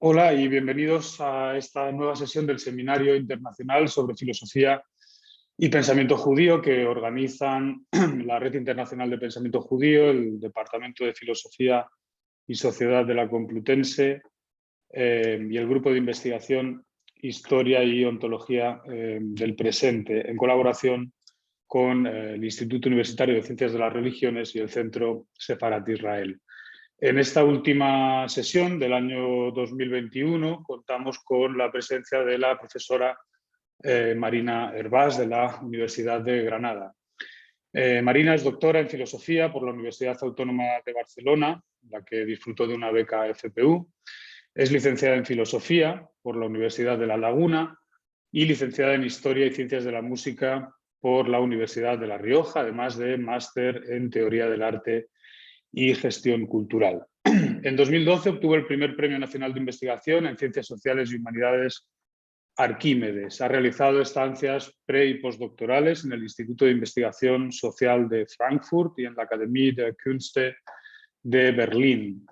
Hola y bienvenidos a esta nueva sesión del Seminario Internacional sobre Filosofía y Pensamiento Judío que organizan la Red Internacional de Pensamiento Judío, el Departamento de Filosofía y Sociedad de la Complutense y el Grupo de Investigación Historia y Ontología del Presente, en colaboración con el Instituto Universitario de Ciencias de las Religiones y el Centro Sefarat Israel. En esta última sesión del año 2021 contamos con la presencia de la profesora Marina Hervás de la Universidad de Granada. Marina es doctora en Filosofía por la Universidad Autónoma de Barcelona, la que disfrutó de una beca FPU. Es licenciada en Filosofía por la Universidad de La Laguna y licenciada en Historia y Ciencias de la Música por la Universidad de La Rioja, además de máster en Teoría del Arte y Gestión Cultural. En 2012 obtuvo el primer Premio Nacional de Investigación en Ciencias Sociales y Humanidades Arquímedes. Ha realizado estancias pre- y postdoctorales en el Instituto de Investigación Social de Frankfurt y en la Akademie der Künste de Berlín.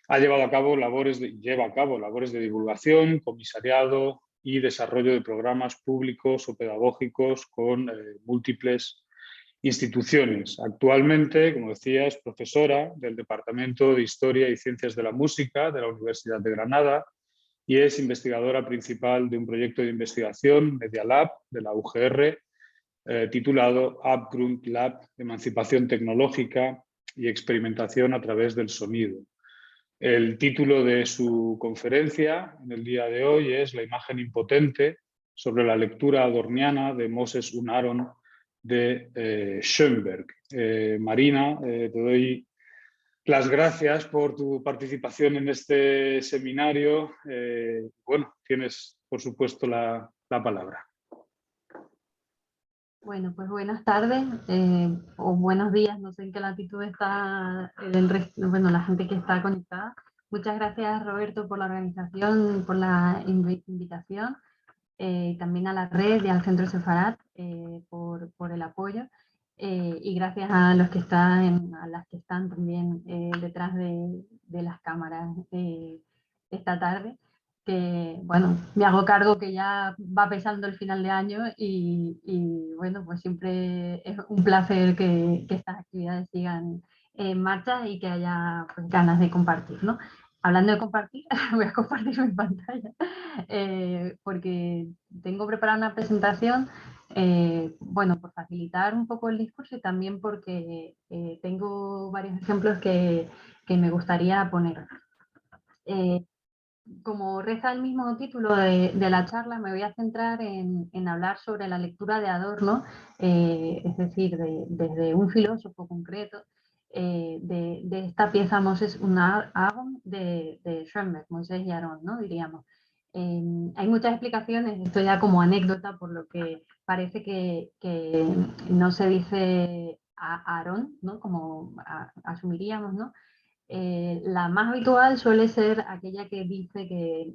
Lleva a cabo labores de divulgación, comisariado y desarrollo de programas públicos o pedagógicos con múltiples instituciones. Actualmente, como decía, es profesora del Departamento de Historia y Ciencias de la Música de la Universidad de Granada y es investigadora principal de un proyecto de investigación, Media Lab, de la UGR, titulado Abgrund Lab, Emancipación Tecnológica y Experimentación a través del Sonido. El título de su conferencia en el día de hoy es La imagen impotente sobre la lectura adorniana de Moses und Aaron de Schoenberg. Marina, te doy las gracias por tu participación en este seminario. Bueno, tienes, por supuesto, la palabra. Bueno, pues buenas tardes o buenos días, no sé en qué latitud está la gente que está conectada. Muchas gracias, Roberto, por la organización, por la invitación, también a la red y al Centro Sefarat por el apoyo, y gracias a los que están, a las que están también detrás de las cámaras esta tarde. Que bueno, me hago cargo que ya va pesando el final de año y bueno, pues siempre es un placer que estas actividades sigan en marcha y que haya pues, ganas de compartir, ¿no? Hablando de compartir, voy a compartir mi pantalla porque tengo preparada una presentación, bueno, por facilitar un poco el discurso y también porque tengo varios ejemplos que me gustaría poner. Como reza el mismo título de la charla, me voy a centrar en hablar sobre la lectura de Adorno, es decir, desde un filósofo concreto, de esta pieza Moses und Aaron de Schoenberg, Moisés y Aarón, ¿no? Diríamos. Hay muchas explicaciones, esto ya como anécdota, por lo que parece que no se dice a Aarón, ¿no? Como asumiríamos, ¿no? La más habitual suele ser aquella que dice que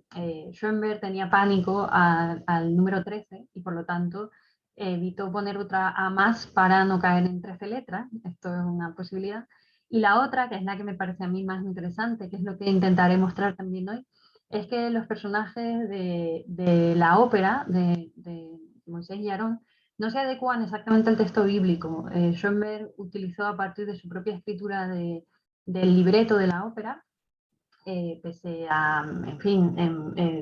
Schoenberg tenía pánico al número 13 y por lo tanto evitó poner otra A más para no caer en 13 letras. Esto es una posibilidad. Y la otra, que es la que me parece a mí más interesante, que es lo que intentaré mostrar también hoy, es que los personajes de la ópera de Moisés y Aarón no se adecuan exactamente al texto bíblico. Schoenberg utilizó a partir de su propia escritura del libreto de la ópera, pese a, en fin,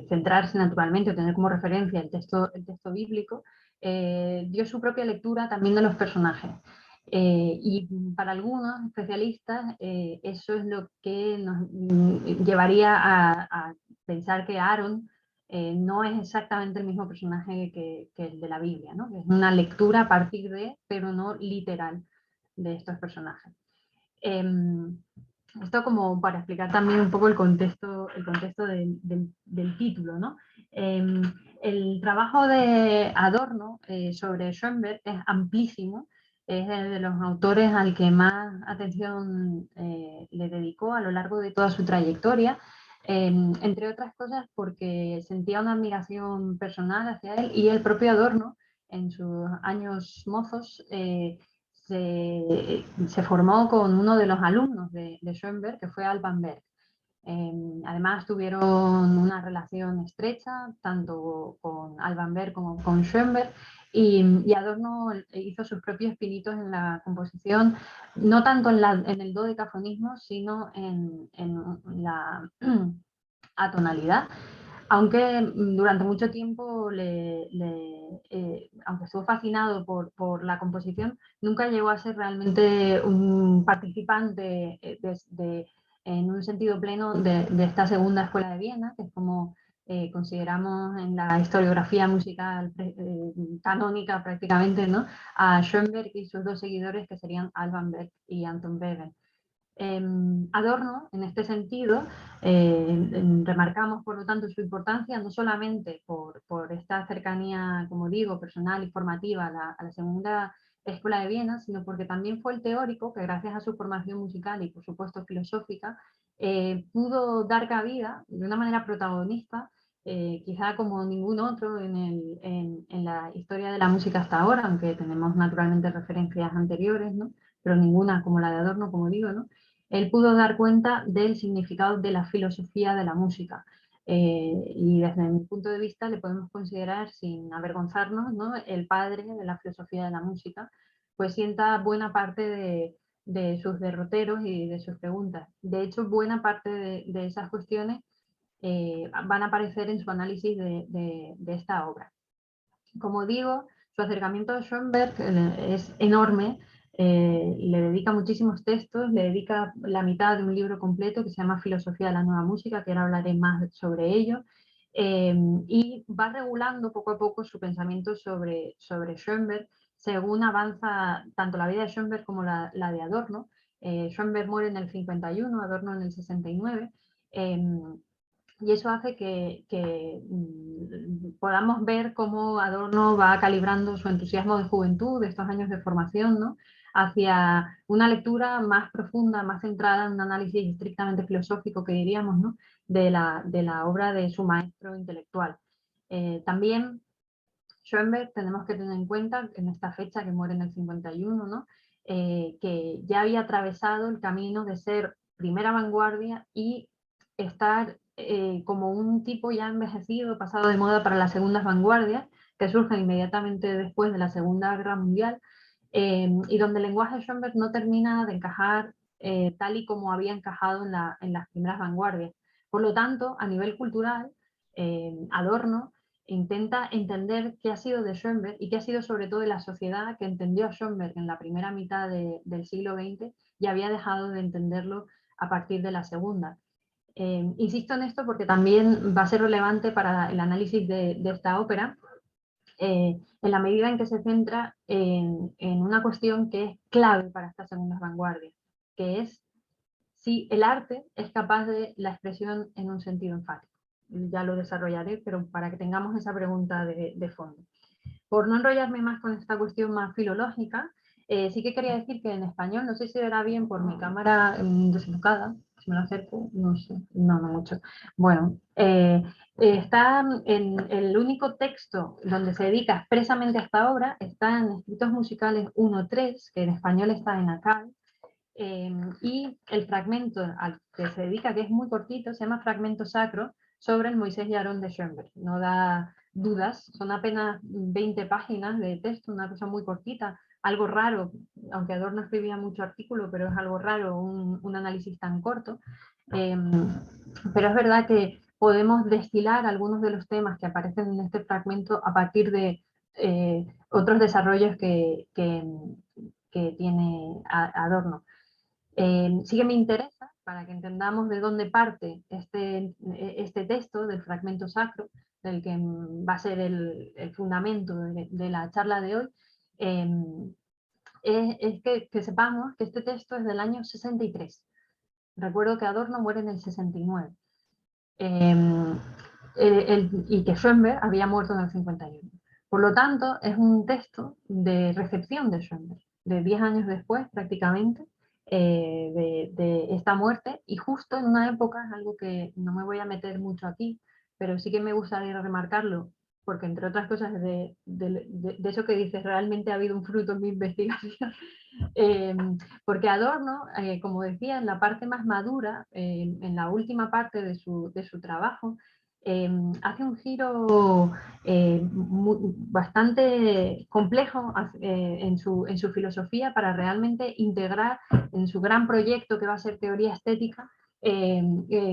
centrarse naturalmente o tener como referencia el texto bíblico, dio su propia lectura también de los personajes. Y para algunos especialistas eso es lo que nos llevaría a pensar que Aaron no es exactamente el mismo personaje que el de la Biblia, ¿no? Es una lectura a partir de, pero no literal, de estos personajes. Esto como para explicar también un poco el contexto del título, ¿no? El trabajo de Adorno sobre Schoenberg es amplísimo, es de los autores al que más atención le dedicó a lo largo de toda su trayectoria, entre otras cosas porque sentía una admiración personal hacia él y el propio Adorno en sus años mozos se formó con uno de los alumnos de Schoenberg, que fue Alban Berg. Además tuvieron una relación estrecha tanto con Alban Berg como con Schoenberg, y Adorno hizo sus propios pinitos en la composición, no tanto en el dodecafonismo, sino en la atonalidad. Aunque durante mucho tiempo, aunque estuvo fascinado por la composición, nunca llegó a ser realmente un participante en un sentido pleno de esta segunda escuela de Viena, que es como consideramos en la historiografía musical canónica prácticamente, ¿no?, a Schoenberg y sus dos seguidores, que serían Alban Berg y Anton Webern. Adorno, en este sentido, remarcamos por lo tanto su importancia no solamente por esta cercanía, como digo, personal y formativa a la segunda escuela de Viena, sino porque también fue el teórico que, gracias a su formación musical y por supuesto filosófica, pudo dar cabida de una manera protagonista, quizá como ningún otro en la historia de la música hasta ahora, aunque tenemos naturalmente referencias anteriores, ¿no?, pero ninguna como la de Adorno, como digo, ¿no? Él pudo dar cuenta del significado de la filosofía de la música. Y desde mi punto de vista le podemos considerar, sin avergonzarnos, ¿no?, el padre de la filosofía de la música, pues sienta buena parte de sus derroteros y de sus preguntas. De hecho, buena parte de esas cuestiones van a aparecer en su análisis de esta obra. Como digo, su acercamiento a Schoenberg es enorme. Le dedica muchísimos textos, le dedica la mitad de un libro completo que se llama Filosofía de la Nueva Música, que ahora hablaré más sobre ello, y va regulando poco a poco su pensamiento sobre Schoenberg según avanza tanto la vida de Schoenberg como la de Adorno. Schoenberg muere en el 51, Adorno en el 69, y eso hace que podamos ver cómo Adorno va calibrando su entusiasmo de juventud, de estos años de formación, ¿no?, hacia una lectura más profunda, más centrada en un análisis estrictamente filosófico, que diríamos, ¿no?, de la obra de su maestro intelectual. También Schoenberg, tenemos que tener en cuenta en esta fecha, que muere en el 51, ¿no?, que ya había atravesado el camino de ser primera vanguardia y estar como un tipo ya envejecido, pasado de moda para las segundas vanguardias, que surgen inmediatamente después de la Segunda Guerra Mundial, y donde el lenguaje de Schoenberg no termina de encajar tal y como había encajado en las primeras vanguardias. Por lo tanto, a nivel cultural, Adorno intenta entender qué ha sido de Schoenberg y qué ha sido sobre todo de la sociedad que entendió a Schoenberg en la primera mitad del siglo XX y había dejado de entenderlo a partir de la segunda. Insisto en esto porque también va a ser relevante para el análisis de esta ópera, en la medida en que se centra en una cuestión que es clave para estas segundas vanguardias, que es si el arte es capaz de la expresión en un sentido enfático. Ya lo desarrollaré, pero para que tengamos esa pregunta de fondo. Por no enrollarme más con esta cuestión más filológica, sí que quería decir que en español, no sé si verá bien por mi cámara desenfocada, si me lo acerco, no sé, no mucho. Bueno, está en el único texto donde se dedica expresamente a esta obra, está en Escritos Musicales 1.3, que en español está en ACAL, y el fragmento al que se dedica, que es muy cortito, se llama Fragmento Sacro sobre el Moisés y Aarón de Schoenberg. No da dudas, son apenas 20 páginas de texto, una cosa muy cortita, algo raro, aunque Adorno escribía mucho artículo, pero es algo raro un análisis tan corto. Pero es verdad que podemos destilar algunos de los temas que aparecen en este fragmento a partir de otros desarrollos que tiene Adorno. Sí que me interesa, para que entendamos de dónde parte este texto del fragmento sacro, del que va a ser el fundamento de la charla de hoy, es que sepamos que este texto es del año 63. Recuerdo que Adorno muere en el 69. Y que Schoenberg había muerto en el 51. Por lo tanto, es un texto de recepción de Schoenberg, de 10 años después prácticamente de esta muerte, y justo en una época, es algo que no me voy a meter mucho aquí, pero sí que me gustaría remarcarlo, porque entre otras cosas de eso que dices, realmente ha habido un fruto en mi investigación, porque Adorno, como decía, en la parte más madura, en la última parte de su trabajo, hace un giro bastante complejo en su filosofía para realmente integrar en su gran proyecto que va a ser teoría estética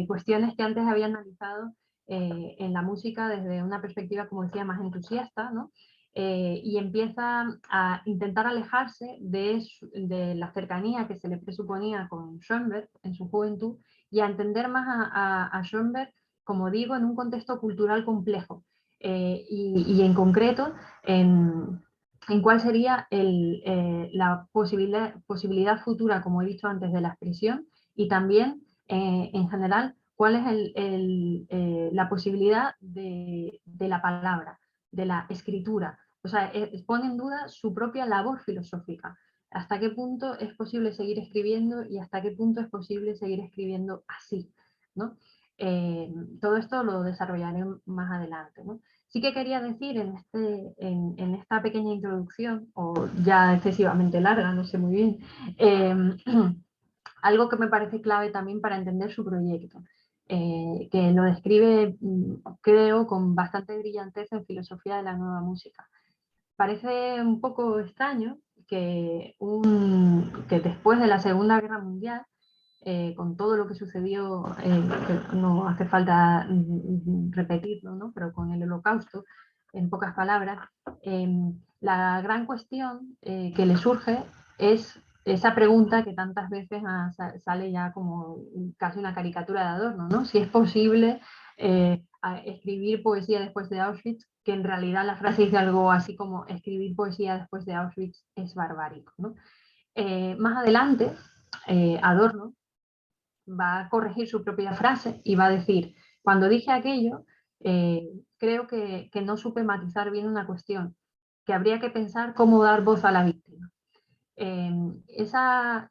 cuestiones que antes había analizado en la música desde una perspectiva, como decía, más entusiasta, ¿no? Y empieza a intentar alejarse de la cercanía que se le presuponía con Schoenberg en su juventud y a entender más a Schoenberg, como digo, en un contexto cultural complejo y en concreto en cuál sería la posibilidad futura, como he dicho antes, de la expresión y también, en general, cuál es la posibilidad de la palabra, de la escritura. O sea, pone en duda su propia labor filosófica. ¿Hasta qué punto es posible seguir escribiendo y hasta qué punto es posible seguir escribiendo así? ¿No? Todo esto lo desarrollaré más adelante, ¿no? Sí que quería decir en esta pequeña introducción, o ya excesivamente larga, no sé muy bien, algo que me parece clave también para entender su proyecto, que lo describe, creo, con bastante brillantez en Filosofía de la Nueva Música. Parece un poco extraño que después de la Segunda Guerra Mundial, con todo lo que sucedió, que no hace falta repetirlo, ¿no? Pero con el Holocausto, en pocas palabras, la gran cuestión que le surge es esa pregunta que tantas veces sale ya como casi una caricatura de Adorno, ¿no? Si es posible escribir poesía después de Auschwitz, que en realidad la frase dice algo así como escribir poesía después de Auschwitz es barbárico, ¿no? Más adelante, Adorno va a corregir su propia frase y va a decir, cuando dije aquello, creo que no supe matizar bien una cuestión, que habría que pensar cómo dar voz a la víctima. Esa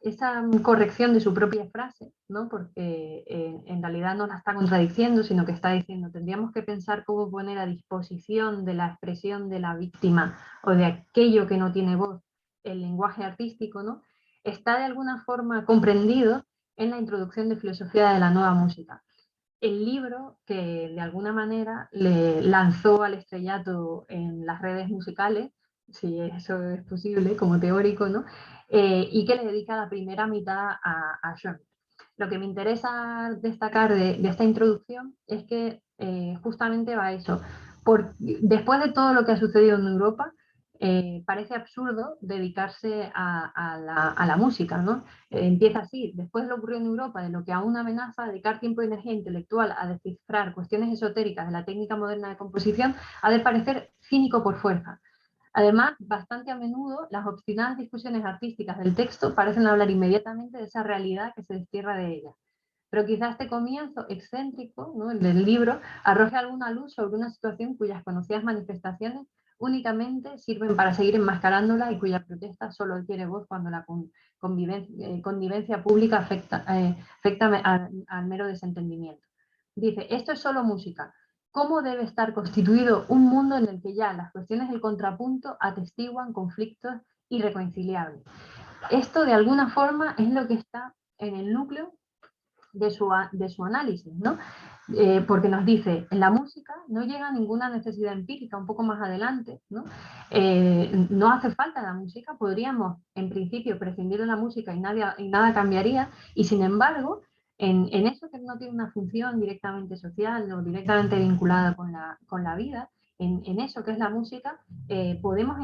corrección de su propia frase, ¿no? Porque en realidad no la está contradiciendo, sino que está diciendo, tendríamos que pensar cómo poner a disposición de la expresión de la víctima o de aquello que no tiene voz el lenguaje artístico, ¿no? Está de alguna forma comprendido en la introducción de Filosofía de la Nueva Música. El libro que de alguna manera le lanzó al estrellato en las redes musicales, si eso es posible como teórico, ¿no? Y que le dedica la primera mitad a Schoenberg. Lo que me interesa destacar de esta introducción es que justamente va a eso. Después de todo lo que ha sucedido en Europa, parece absurdo dedicarse a la música, ¿no? Empieza así, después de lo ocurrió en Europa, de lo que aún amenaza dedicar tiempo y energía intelectual a descifrar cuestiones esotéricas de la técnica moderna de composición, ha de parecer cínico por fuerza. Además, bastante a menudo, las obstinadas discusiones artísticas del texto parecen hablar inmediatamente de esa realidad que se destierra de ella. Pero quizás este comienzo excéntrico, ¿no?, el del libro, arroje alguna luz sobre una situación cuyas conocidas manifestaciones únicamente sirven para seguir enmascarándola y cuya protesta solo adquiere voz cuando la connivencia pública afecta al mero desentendimiento. Dice, esto es solo música. ¿Cómo debe estar constituido un mundo en el que ya las cuestiones del contrapunto atestiguan conflictos irreconciliables? Esto, de alguna forma, es lo que está en el núcleo de su análisis, ¿no? Porque nos dice, en la música no llega ninguna necesidad empírica, un poco más adelante, ¿no? No hace falta la música, podríamos en principio prescindir de la música y nada cambiaría, y sin embargo, en eso que no tiene una función directamente social o directamente vinculada con la vida, en eso que es la música, podemos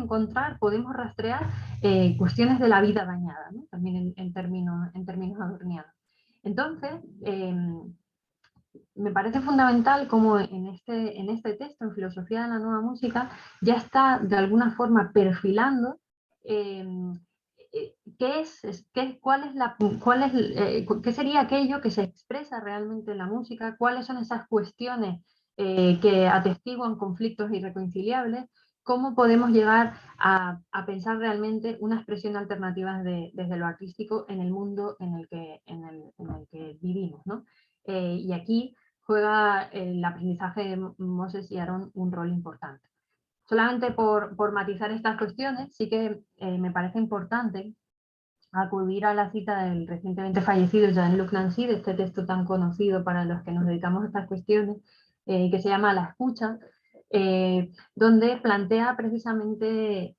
podemos rastrear cuestiones de la vida dañada, ¿no? También en términos adornianos. Entonces, me parece fundamental como en este texto, en Filosofía de la Nueva Música, ya está de alguna forma perfilando qué sería aquello que se expresa realmente en la música, cuáles son esas cuestiones que atestiguan conflictos irreconciliables, cómo podemos llegar a pensar realmente una expresión alternativa desde lo artístico en el mundo en el que vivimos, ¿no? Y aquí juega el aprendizaje de Moses y Aarón un rol importante. Solamente por matizar estas cuestiones, sí que me parece importante acudir a la cita del recientemente fallecido Jean-Luc Nancy, de este texto tan conocido para los que nos dedicamos a estas cuestiones, que se llama La escucha, donde plantea precisamente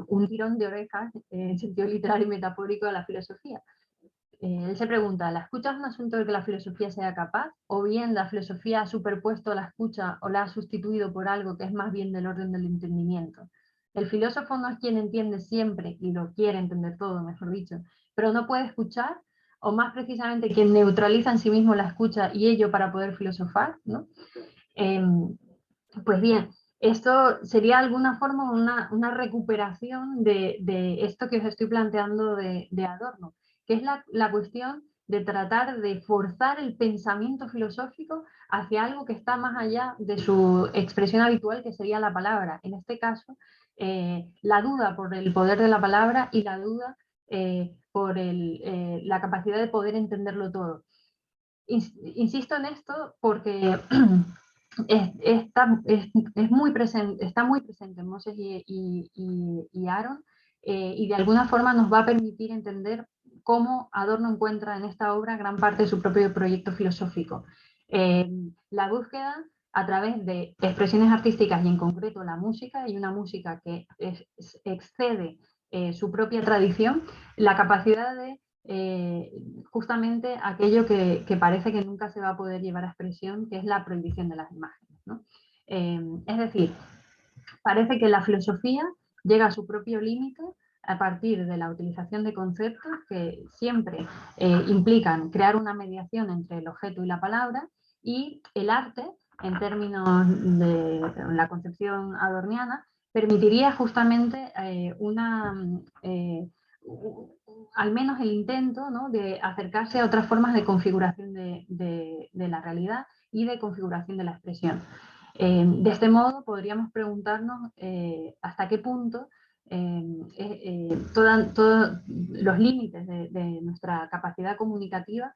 un tirón de orejas, en sentido literal y metafórico, de la filosofía. Él se pregunta, ¿la escucha es un asunto de que la filosofía sea capaz? ¿O bien la filosofía ha superpuesto la escucha o la ha sustituido por algo que es más bien del orden del entendimiento? El filósofo no es quien entiende siempre, y lo quiere entender todo, mejor dicho, pero no puede escuchar, o más precisamente quien neutraliza en sí mismo la escucha y ello para poder filosofar, ¿no? Pues bien, esto sería de alguna forma una recuperación de esto que os estoy planteando de Adorno, que es la cuestión de tratar de forzar el pensamiento filosófico hacia algo que está más allá de su expresión habitual, que sería la palabra. En este caso, la duda por el poder de la palabra y la duda por la capacidad de poder entenderlo todo. Insisto en esto porque está muy presente en Moses y Aaron, y de alguna forma nos va a permitir entender cómo Adorno encuentra en esta obra gran parte de su propio proyecto filosófico. La búsqueda a través de expresiones artísticas y en concreto la música, y una música que excede su propia tradición, la capacidad de justamente aquello que parece que nunca se va a poder llevar a expresión, que es la prohibición de las imágenes, ¿no? Es decir, parece que la filosofía llega a su propio límite a partir de la utilización de conceptos que siempre implican crear una mediación entre el objeto y la palabra, y el arte, en términos de la concepción adorniana, permitiría justamente al menos el intento, ¿no?, de acercarse a otras formas de configuración de la realidad y de configuración de la expresión. De este modo podríamos preguntarnos hasta qué punto todos los límites de nuestra capacidad comunicativa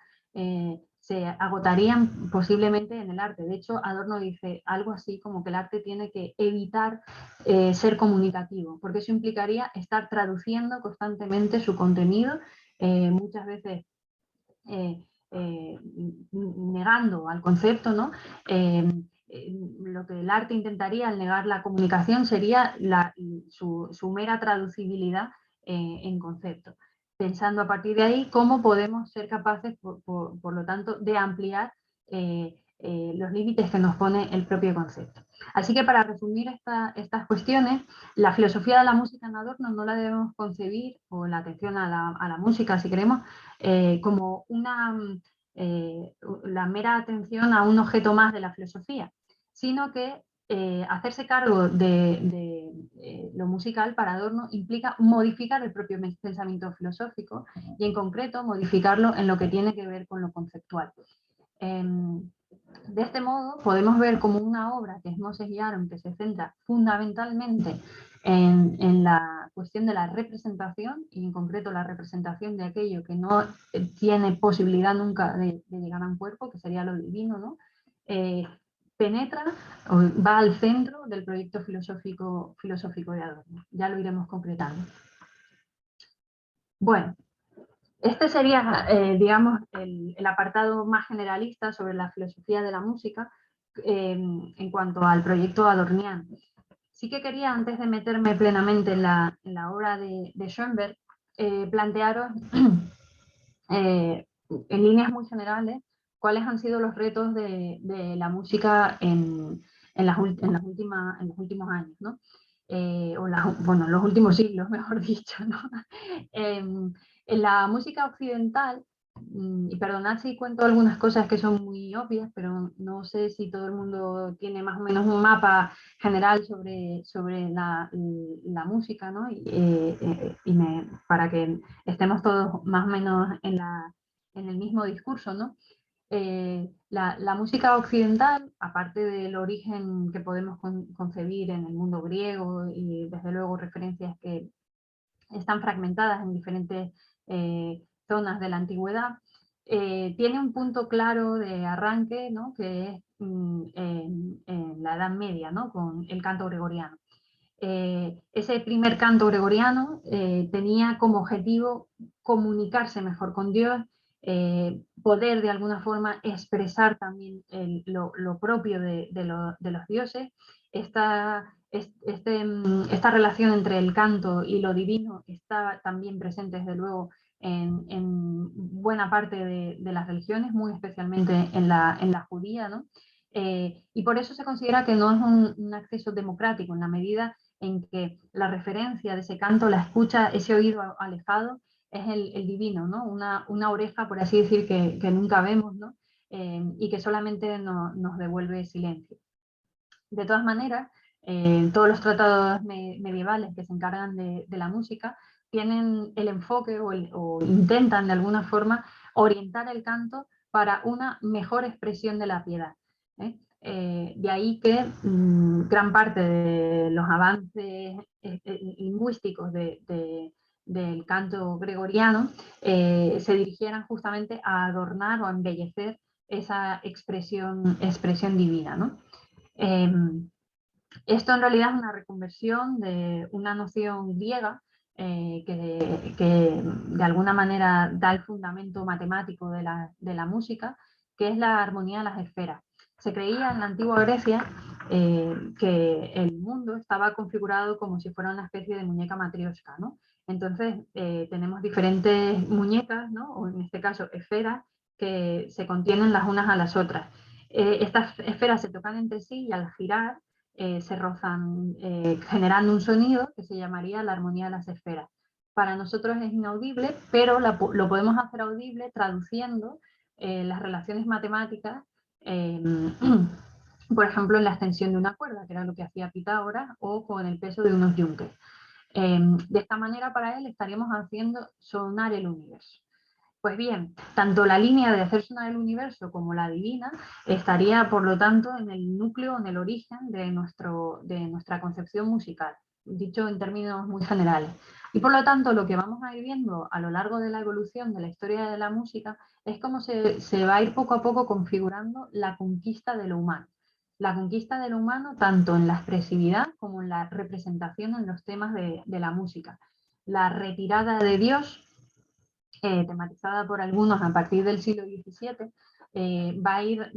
se agotarían posiblemente en el arte. De hecho, Adorno dice algo así como que el arte tiene que evitar ser comunicativo, porque eso implicaría estar traduciendo constantemente su contenido, muchas veces negando al concepto, ¿no? Lo que el arte intentaría al negar la comunicación sería su mera traducibilidad en concepto, pensando a partir de ahí cómo podemos ser capaces, por lo tanto, de ampliar los límites que nos pone el propio concepto. Así que, para resumir estas cuestiones, la filosofía de la música en Adorno no la debemos concebir, o la atención a la música, si queremos, como la mera atención a un objeto más de la filosofía, sino que hacerse cargo de lo musical para Adorno implica modificar el propio pensamiento filosófico, y en concreto modificarlo en lo que tiene que ver con lo conceptual. De este modo podemos ver como una obra que es Moses y Aaron, que se centra fundamentalmente en la cuestión de la representación, y en concreto la representación de aquello que no tiene posibilidad nunca de llegar a un cuerpo, que sería lo divino, ¿no? Penetra o va al centro del proyecto filosófico de Adorno. Ya lo iremos concretando. Bueno, este sería, digamos, el apartado más generalista sobre la filosofía de la música en cuanto al proyecto adorniano. Sí que quería, antes de meterme plenamente en la obra de Schoenberg, plantearos en líneas muy generales cuáles han sido los retos de la música en los últimos años, ¿no? Bueno, los últimos siglos, mejor dicho, ¿no? En la música occidental, y perdonad si cuento algunas cosas que son muy obvias, pero no sé si todo el mundo tiene más o menos un mapa general sobre la música, ¿no? Para que estemos todos más o menos en el mismo discurso, ¿no? La música occidental, aparte del origen que podemos concebir en el mundo griego, y desde luego referencias que están fragmentadas en diferentes zonas de la antigüedad, tiene un punto claro de arranque, ¿no? Que es en la Edad Media, ¿no? Con el canto gregoriano. Ese primer canto gregoriano tenía como objetivo comunicarse mejor con Dios, poder de alguna forma expresar también lo propio de los dioses. Esta relación entre el canto y lo divino está también presente, desde luego, en buena parte de las religiones, muy especialmente en la judía, ¿no? Y por eso se considera que no es un acceso democrático, en la medida en que la referencia de ese canto, la escucha, ese oído alejado, es el divino, ¿no? Una oreja, por así decir, que nunca vemos, ¿no? Y que solamente nos devuelve silencio. De todas maneras, todos los tratados medievales que se encargan de la música tienen el enfoque o intentan de alguna forma orientar el canto para una mejor expresión de la piedad. De ahí que gran parte de los avances lingüísticos del canto gregoriano se dirigieran justamente a adornar o a embellecer esa expresión divina, ¿no? Esto en realidad es una reconversión de una noción griega que de alguna manera da el fundamento matemático de la música, que es la armonía de las esferas. Se creía en la antigua Grecia que el mundo estaba configurado como si fuera una especie de muñeca matrioshka, ¿no? Entonces tenemos diferentes muñecas, ¿no? O en este caso esferas, que se contienen las unas a las otras. Estas esferas se tocan entre sí y al girar se rozan generando un sonido que se llamaría la armonía de las esferas. Para nosotros es inaudible, pero lo podemos hacer audible traduciendo las relaciones matemáticas, por ejemplo, en la extensión de una cuerda, que era lo que hacía Pitágoras, o con el peso de unos yunques. De esta manera, para él, estaríamos haciendo sonar el universo. Pues bien, tanto la línea de hacer sonar el universo como la divina estaría, por lo tanto, en el núcleo, en el origen de nuestra concepción musical, dicho en términos muy generales. Y por lo tanto, lo que vamos a ir viendo a lo largo de la evolución de la historia de la música es cómo se va a ir poco a poco configurando la conquista de lo humano. La conquista de lo humano tanto en la expresividad como en la representación en los temas de la música. La retirada de Dios, tematizada por algunos a partir del siglo XVII, va a ir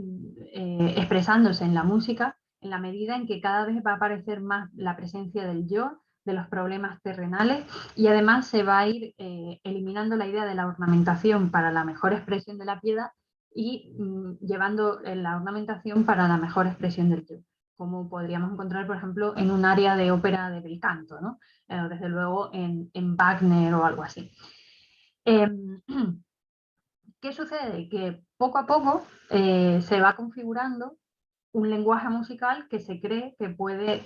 expresándose en la música en la medida en que cada vez va a aparecer más la presencia del yo, de los problemas terrenales, y además se va a ir eliminando la idea de la ornamentación para la mejor expresión de la piedad y llevando la ornamentación para la mejor expresión del yo, como podríamos encontrar, por ejemplo, en un área de ópera de bel canto, ¿no? Desde luego en Wagner o algo así. ¿Qué sucede? Que poco a poco se va configurando un lenguaje musical que se cree que puede,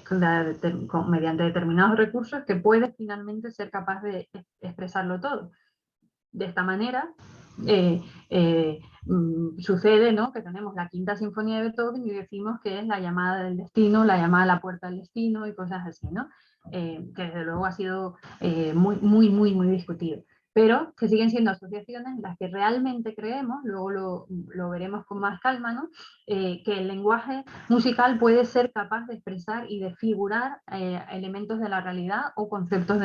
mediante determinados recursos, que puede finalmente ser capaz de expresarlo todo. De esta manera sucede, ¿no?, que tenemos la Quinta Sinfonía de Beethoven y decimos que es la llamada del destino, la llamada a la puerta del destino y cosas así, ¿no? Que desde luego ha sido muy discutido, pero que siguen siendo asociaciones en las que realmente creemos, luego lo veremos con más calma, ¿no?, que el lenguaje musical puede ser capaz de expresar y de figurar elementos de la realidad o conceptos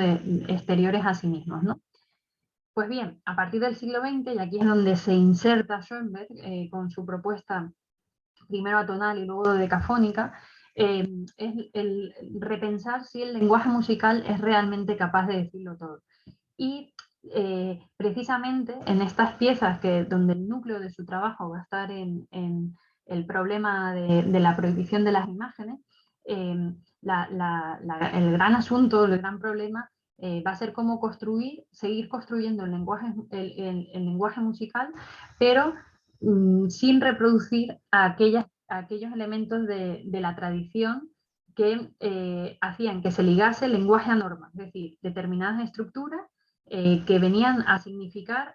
exteriores a sí mismos, ¿no? Pues bien, a partir del siglo XX, y aquí es donde se inserta Schoenberg con su propuesta primero atonal y luego decafónica, es el repensar si el lenguaje musical es realmente capaz de decirlo todo. Y precisamente en estas piezas donde el núcleo de su trabajo va a estar en el problema de la prohibición de las imágenes, el gran asunto, el gran problema va a ser cómo seguir construyendo el lenguaje musical, pero sin reproducir aquellos elementos de la tradición que hacían que se ligase el lenguaje a normas, es decir, determinadas estructuras que venían a significar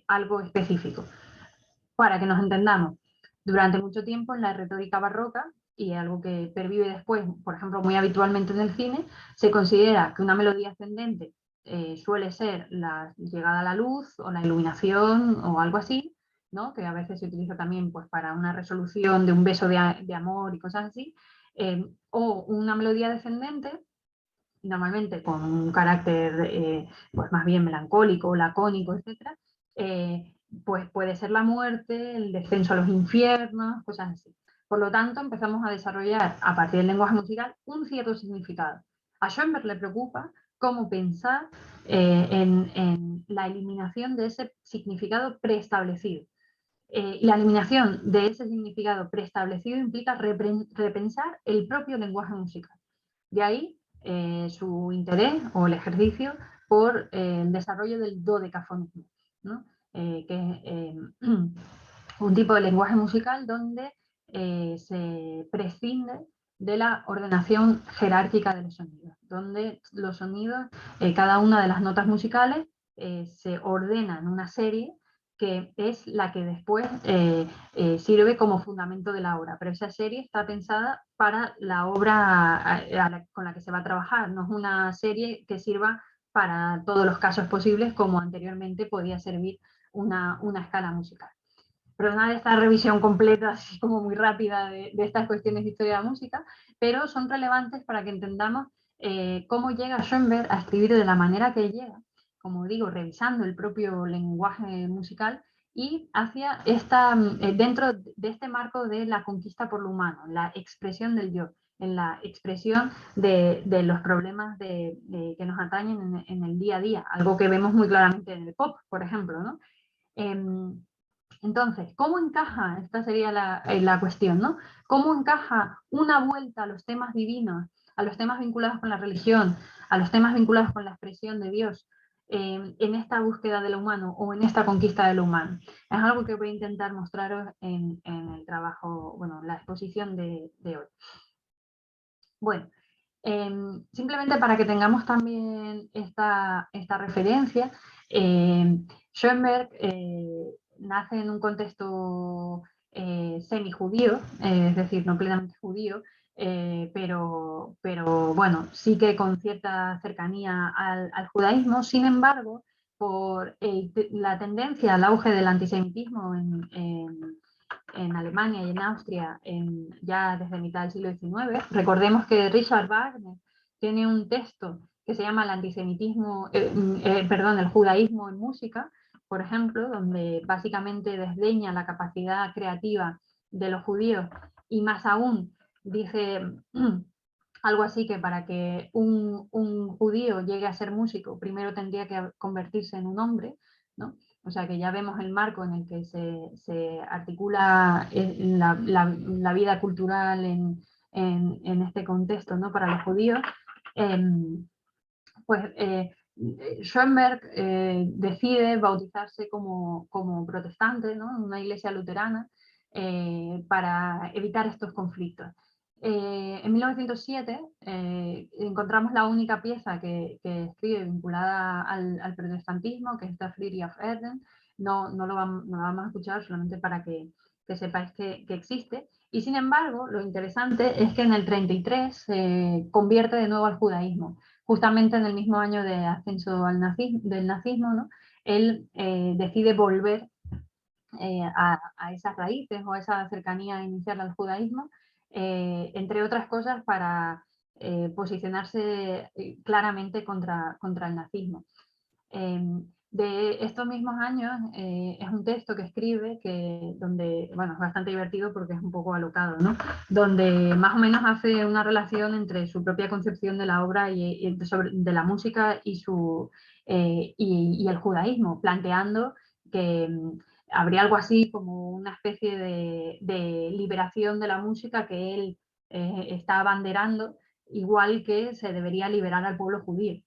algo específico. Para que nos entendamos, durante mucho tiempo en la retórica barroca, y algo que pervive después, por ejemplo, muy habitualmente en el cine, se considera que una melodía ascendente suele ser la llegada a la luz o la iluminación o algo así, ¿no? Que a veces se utiliza también pues, para una resolución de un beso de amor y cosas así, o una melodía descendente, normalmente con un carácter pues más bien melancólico, lacónico, etc., pues puede ser la muerte, el descenso a los infiernos, cosas así. Por lo tanto, empezamos a desarrollar a partir del lenguaje musical un cierto significado. A Schoenberg le preocupa cómo pensar en la eliminación de ese significado preestablecido. Y la eliminación de ese significado preestablecido implica repensar el propio lenguaje musical. De ahí su interés o el ejercicio por el desarrollo del dodecafonismo, ¿no? Que es un tipo de lenguaje musical donde se prescinde de la ordenación jerárquica de los sonidos, donde los sonidos, cada una de las notas musicales se ordena en una serie que es la que después sirve como fundamento de la obra, pero esa serie está pensada para la obra con la que se va a trabajar, no es una serie que sirva para todos los casos posibles como anteriormente podía servir una escala musical. Perdonad esta revisión completa, así como muy rápida de estas cuestiones de historia de la música, pero son relevantes para que entendamos cómo llega Schoenberg a escribir de la manera que llega, como digo, revisando el propio lenguaje musical y hacia dentro de este marco de la conquista por lo humano, la expresión del yo, en la expresión de los problemas que nos atañen en el día a día, algo que vemos muy claramente en el pop, por ejemplo, ¿no? Entonces, ¿cómo encaja? Esta sería la cuestión, ¿no? ¿Cómo encaja una vuelta a los temas divinos, a los temas vinculados con la religión, a los temas vinculados con la expresión de Dios, en esta búsqueda de lo humano o en esta conquista de lo humano? Es algo que voy a intentar mostraros en el trabajo, bueno, la exposición de hoy. Bueno, simplemente para que tengamos también esta referencia, Schoenberg nace en un contexto semi-judío, es decir, no plenamente judío, pero bueno, sí que con cierta cercanía al judaísmo. Sin embargo, por la tendencia al auge del antisemitismo en Alemania y en Austria ya desde mitad del siglo XIX. Recordemos que Richard Wagner tiene un texto que se llama el antisemitismo, el judaísmo en música, por ejemplo, donde básicamente desdeña la capacidad creativa de los judíos y más aún dice algo así que para que un judío llegue a ser músico primero tendría que convertirse en un hombre, ¿no? O sea que ya vemos el marco en el que se articula la vida cultural en este contexto, ¿no? Para los judíos. Pues Schoenberg decide bautizarse como protestante, ¿no? En una iglesia luterana para evitar estos conflictos. En 1907 encontramos la única pieza que escribe vinculada al protestantismo, que es The Freedom of Eden. No la vamos a escuchar solamente para que sepáis que existe. Y sin embargo, lo interesante es que en el 33 se convierte de nuevo al judaísmo, justamente en el mismo año de ascenso del nazismo, ¿no? Él decide volver a esas raíces o a esa cercanía inicial al judaísmo, entre otras cosas para posicionarse claramente contra el nazismo. De estos mismos años es un texto que escribe donde, bueno, es bastante divertido porque es un poco alocado, ¿no? Donde más o menos hace una relación entre su propia concepción de la obra de la música y el judaísmo, planteando que habría algo así como una especie de liberación de la música que él está abanderando, igual que se debería liberar al pueblo judío.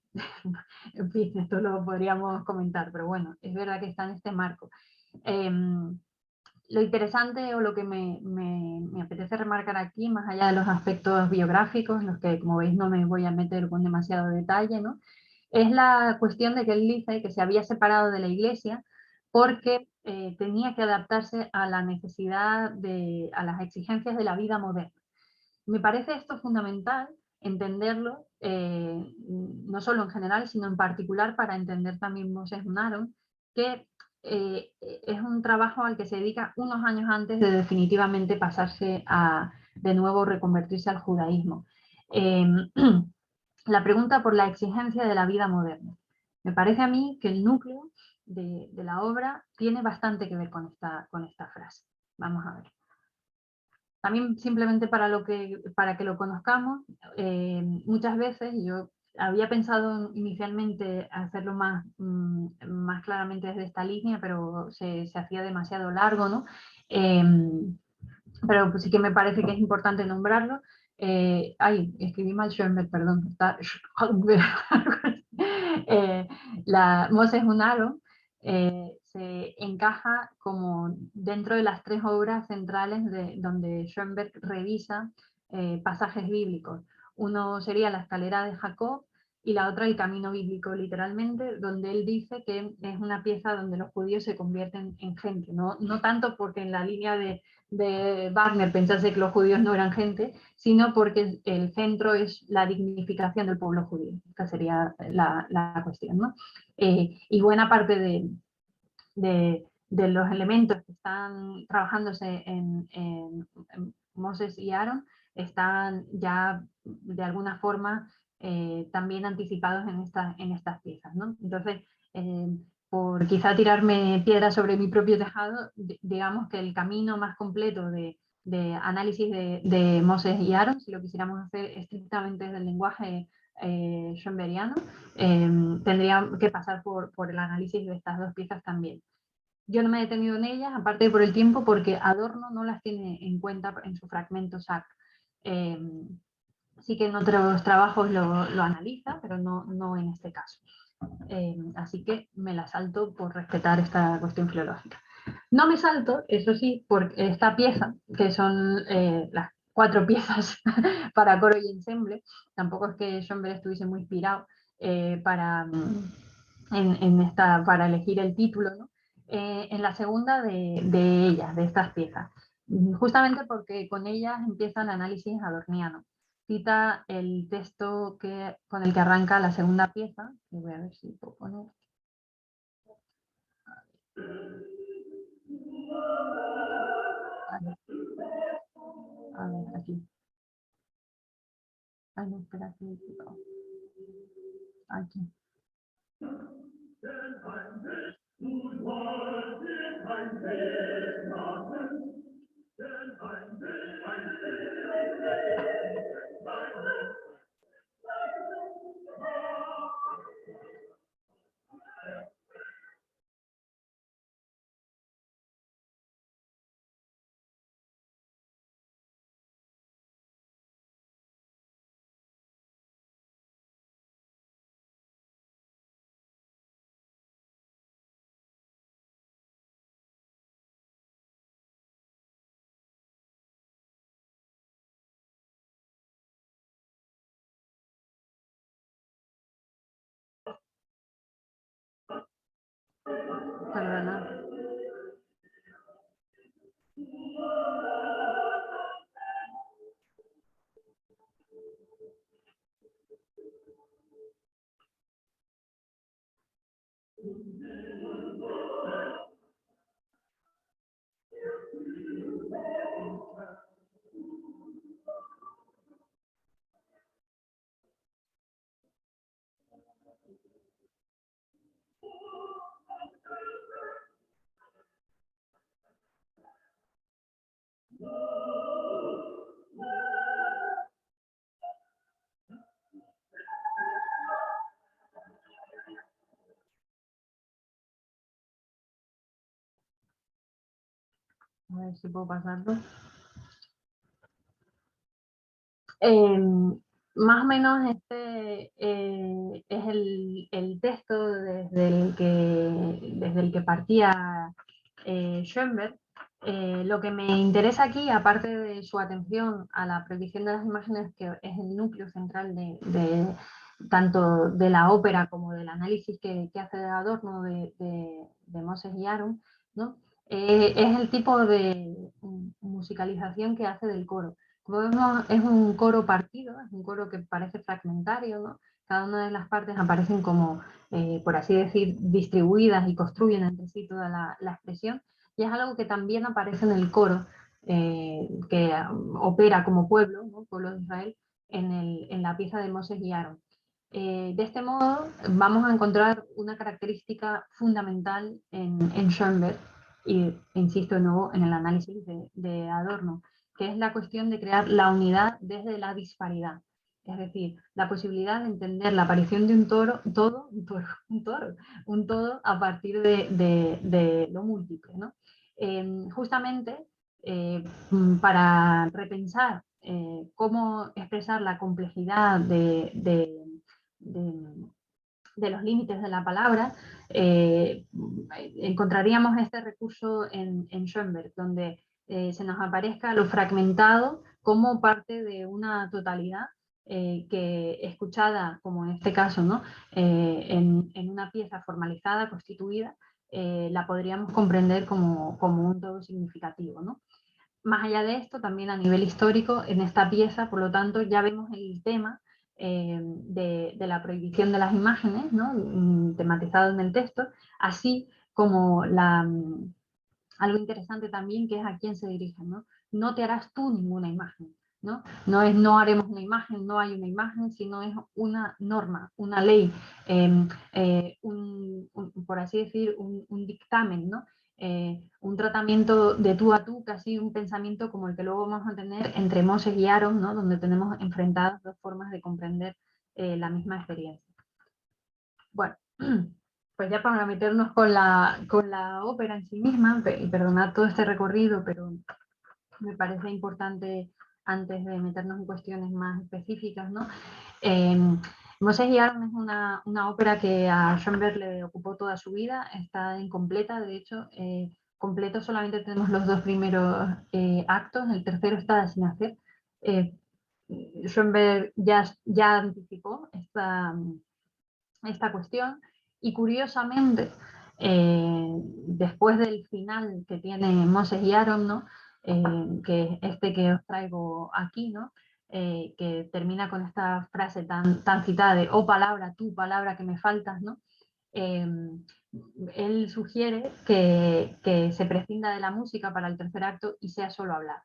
En fin, esto lo podríamos comentar, pero bueno, es verdad que está en este marco. Lo interesante o lo que me apetece remarcar aquí, más allá de los aspectos biográficos, en los que, como veis, no me voy a meter con demasiado detalle, ¿no? Es la cuestión de que él dice que se había separado de la iglesia porque tenía que adaptarse a la necesidad, a las exigencias de la vida moderna. Me parece esto fundamental entenderlo, no solo en general, sino en particular para entender también Moses Aaron, que es un trabajo al que se dedica unos años antes de definitivamente pasarse a, de nuevo, reconvertirse al judaísmo. La pregunta por la exigencia de la vida moderna. Me parece a mí que el núcleo de la obra tiene bastante que ver con esta frase. Vamos a ver. También simplemente para que lo conozcamos, muchas veces yo había pensado inicialmente hacerlo más claramente desde esta línea, pero se hacía demasiado largo, ¿no? Pero pues sí que me parece que es importante nombrarlo. Escribí mal Schoenberg, perdón. Está Moses Aaron se encaja como dentro de las tres obras centrales donde Schoenberg revisa pasajes bíblicos. Uno sería la escalera de Jacob y la otra el camino bíblico, literalmente, donde él dice que es una pieza donde los judíos se convierten en gente, no tanto porque en la línea de Wagner pensase que los judíos no eran gente, sino porque el centro es la dignificación del pueblo judío. Esta sería la cuestión, ¿no? Y buena parte de los elementos que están trabajándose en Moses y Aaron están ya de alguna forma también anticipados en estas piezas, ¿no? Entonces, por quizá tirarme piedra sobre mi propio tejado, digamos que el camino más completo de análisis de Moses y Aaron, si lo quisiéramos hacer estrictamente desde el lenguaje schoenbergiano, tendría que pasar por el análisis de estas dos piezas también. Yo no me he detenido en ellas, aparte por el tiempo, porque Adorno no las tiene en cuenta en su fragmento SAC. Sí que en otros trabajos lo analiza, pero no en este caso. Así que me la salto por respetar esta cuestión filológica. No me salto, eso sí, por esta pieza, que son las 4 piezas para coro y ensemble. Tampoco es que Schoenberg estuviese muy inspirado para elegir el título, ¿no? En la segunda de ellas, de estas piezas, justamente porque con ellas empieza el análisis adorniano. Cita el texto con el que arranca la segunda pieza, que voy a ver si puedo poner. A ver, aquí. Ay, no, espera, aquí. Aquí. Perdona. A ver si puedo pasarlo. Más o menos este es el texto desde el que partía Schoenberg. Lo que me interesa aquí, aparte de su atención a la predicción de las imágenes, que es el núcleo central tanto de la ópera como del análisis que hace de Adorno de Moses y Aaron, ¿no? Es el tipo de musicalización que hace del coro. es un coro partido, es un coro que parece fragmentario, ¿no? Cada una de las partes aparecen como, por así decir, distribuidas y construyen entre sí toda la expresión, y es algo que también aparece en el coro, que opera como pueblo, ¿no? Pueblo de Israel, en la pieza de Moses y Aarón. De este modo vamos a encontrar una característica fundamental en Schoenberg, y insisto de nuevo en el análisis de Adorno, que es la cuestión de crear la unidad desde la disparidad. Es decir, la posibilidad de entender la aparición de un todo a partir de lo múltiple, ¿no? Justamente para repensar cómo expresar la complejidad de los límites de la palabra, encontraríamos este recurso en Schoenberg, donde se nos aparezca lo fragmentado como parte de una totalidad que, escuchada, como en este caso, ¿no? En una pieza formalizada, constituida, la podríamos comprender como un todo significativo, ¿no? Más allá de esto, también a nivel histórico, en esta pieza, por lo tanto, ya vemos el tema de la prohibición de las imágenes, ¿no? Tematizado en el texto, así como algo interesante también, que es a quién se dirigen, ¿no? No te harás tú ninguna imagen, ¿no? No es no haremos una imagen, no hay una imagen, sino es una norma, una ley, por así decir, un dictamen, ¿no? Un tratamiento de tú a tú, casi un pensamiento como el que luego vamos a tener entre Moses y Aarón, ¿no? Donde tenemos enfrentadas dos formas de comprender la misma experiencia. Bueno, pues ya para meternos con la ópera en sí misma, y perdonad todo este recorrido, pero me parece importante antes de meternos en cuestiones más específicas, ¿no? Moses y Aarón es una ópera que a Schoenberg le ocupó toda su vida, está incompleta, de hecho, completo solamente tenemos los dos primeros actos, el tercero está sin hacer. Schoenberg ya anticipó esta cuestión, y curiosamente, después del final que tiene Moses y Aarón, ¿no? Que es este que os traigo aquí, ¿no? Que termina con esta frase tan citada de oh palabra, tú palabra que me faltas, ¿no? Él sugiere que se prescinda de la música para el tercer acto y sea solo hablar.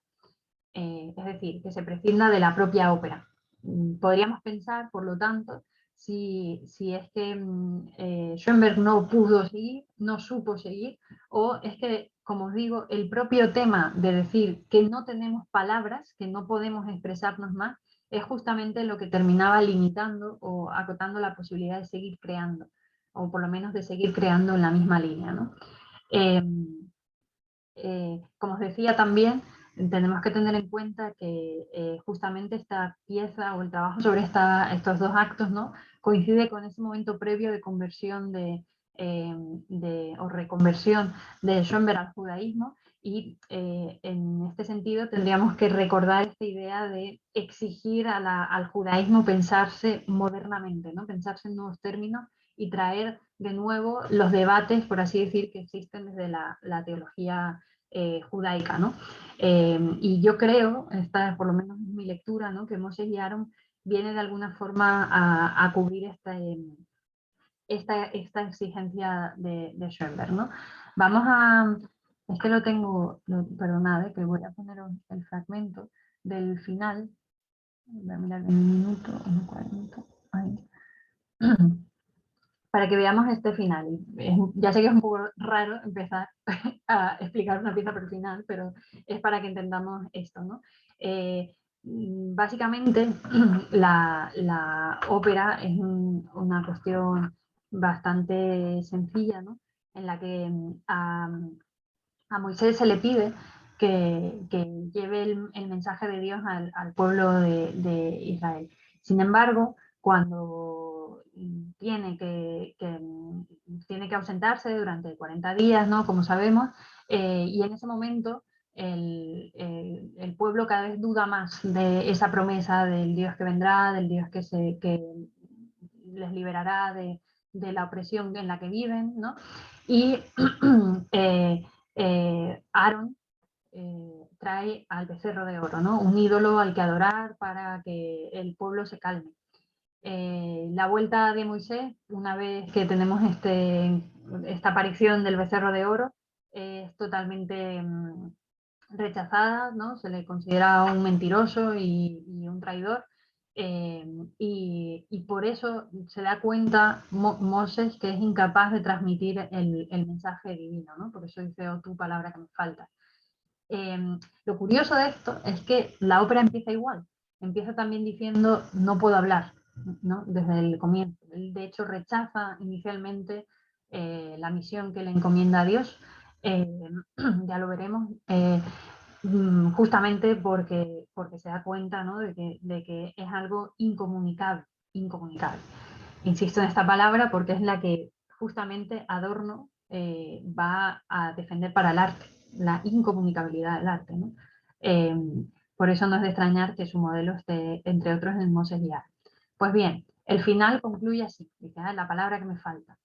Es decir, que se prescinda de la propia ópera. Podríamos pensar, por lo tanto, si es que Schoenberg no pudo seguir, no supo seguir, o es que, como os digo, el propio tema de decir que no tenemos palabras, que no podemos expresarnos más, es justamente lo que terminaba limitando o acotando la posibilidad de seguir creando, o por lo menos de seguir creando en la misma línea, ¿no? Como os decía también, tenemos que tener en cuenta que justamente esta pieza o el trabajo sobre estos dos actos, ¿no? Coincide con ese momento previo de conversión o reconversión de Schoenberg al judaísmo, y en este sentido tendríamos que recordar esta idea de exigir al judaísmo pensarse modernamente, ¿no? Pensarse en nuevos términos y traer de nuevo los debates, por así decir, que existen desde la teología judaica, ¿no? Y yo creo, esta por lo menos es mi lectura, ¿no? Que Moses y Aarón viene de alguna forma a cubrir esta exigencia de Schoenberg, ¿no? Vamos a, es que perdonad, que voy a poner el fragmento del final, voy a mirar en un minuto, en 40, ahí. Para que veamos este final. Ya sé que es un poco raro empezar a explicar una pieza por el final, pero es para que entendamos esto, ¿no? Básicamente, la ópera es una cuestión bastante sencilla, ¿no? En la que a Moisés se le pide que lleve el mensaje de Dios al pueblo de Israel. Sin embargo, cuando tiene que ausentarse durante 40 días, ¿no? Como sabemos, y en ese momento el pueblo cada vez duda más de esa promesa del Dios que vendrá, del Dios que les liberará de la opresión en la que viven, ¿no? Y Aarón trae al becerro de oro, ¿no? Un ídolo al que adorar para que el pueblo se calme. La vuelta de Moisés, una vez que tenemos esta aparición del becerro de oro, es totalmente rechazada, ¿no? Se le considera un mentiroso y un traidor. Y por eso se da cuenta Moses que es incapaz de transmitir el mensaje divino, ¿no? Por eso dice, oh, tu palabra que me falta. Lo curioso de esto es que la ópera empieza igual, empieza también diciendo no puedo hablar, ¿no? Desde el comienzo. Él de hecho rechaza inicialmente la misión que le encomienda a Dios, ya lo veremos, justamente porque se da cuenta, ¿no? de que es algo incomunicable, incomunicable. Insisto en esta palabra porque es la que justamente Adorno va a defender para el arte, la incomunicabilidad del arte, ¿no? Por eso no es de extrañar que su modelo esté, entre otros, en Moses y Ar. Pues bien, el final concluye así, dice, la palabra que me falta.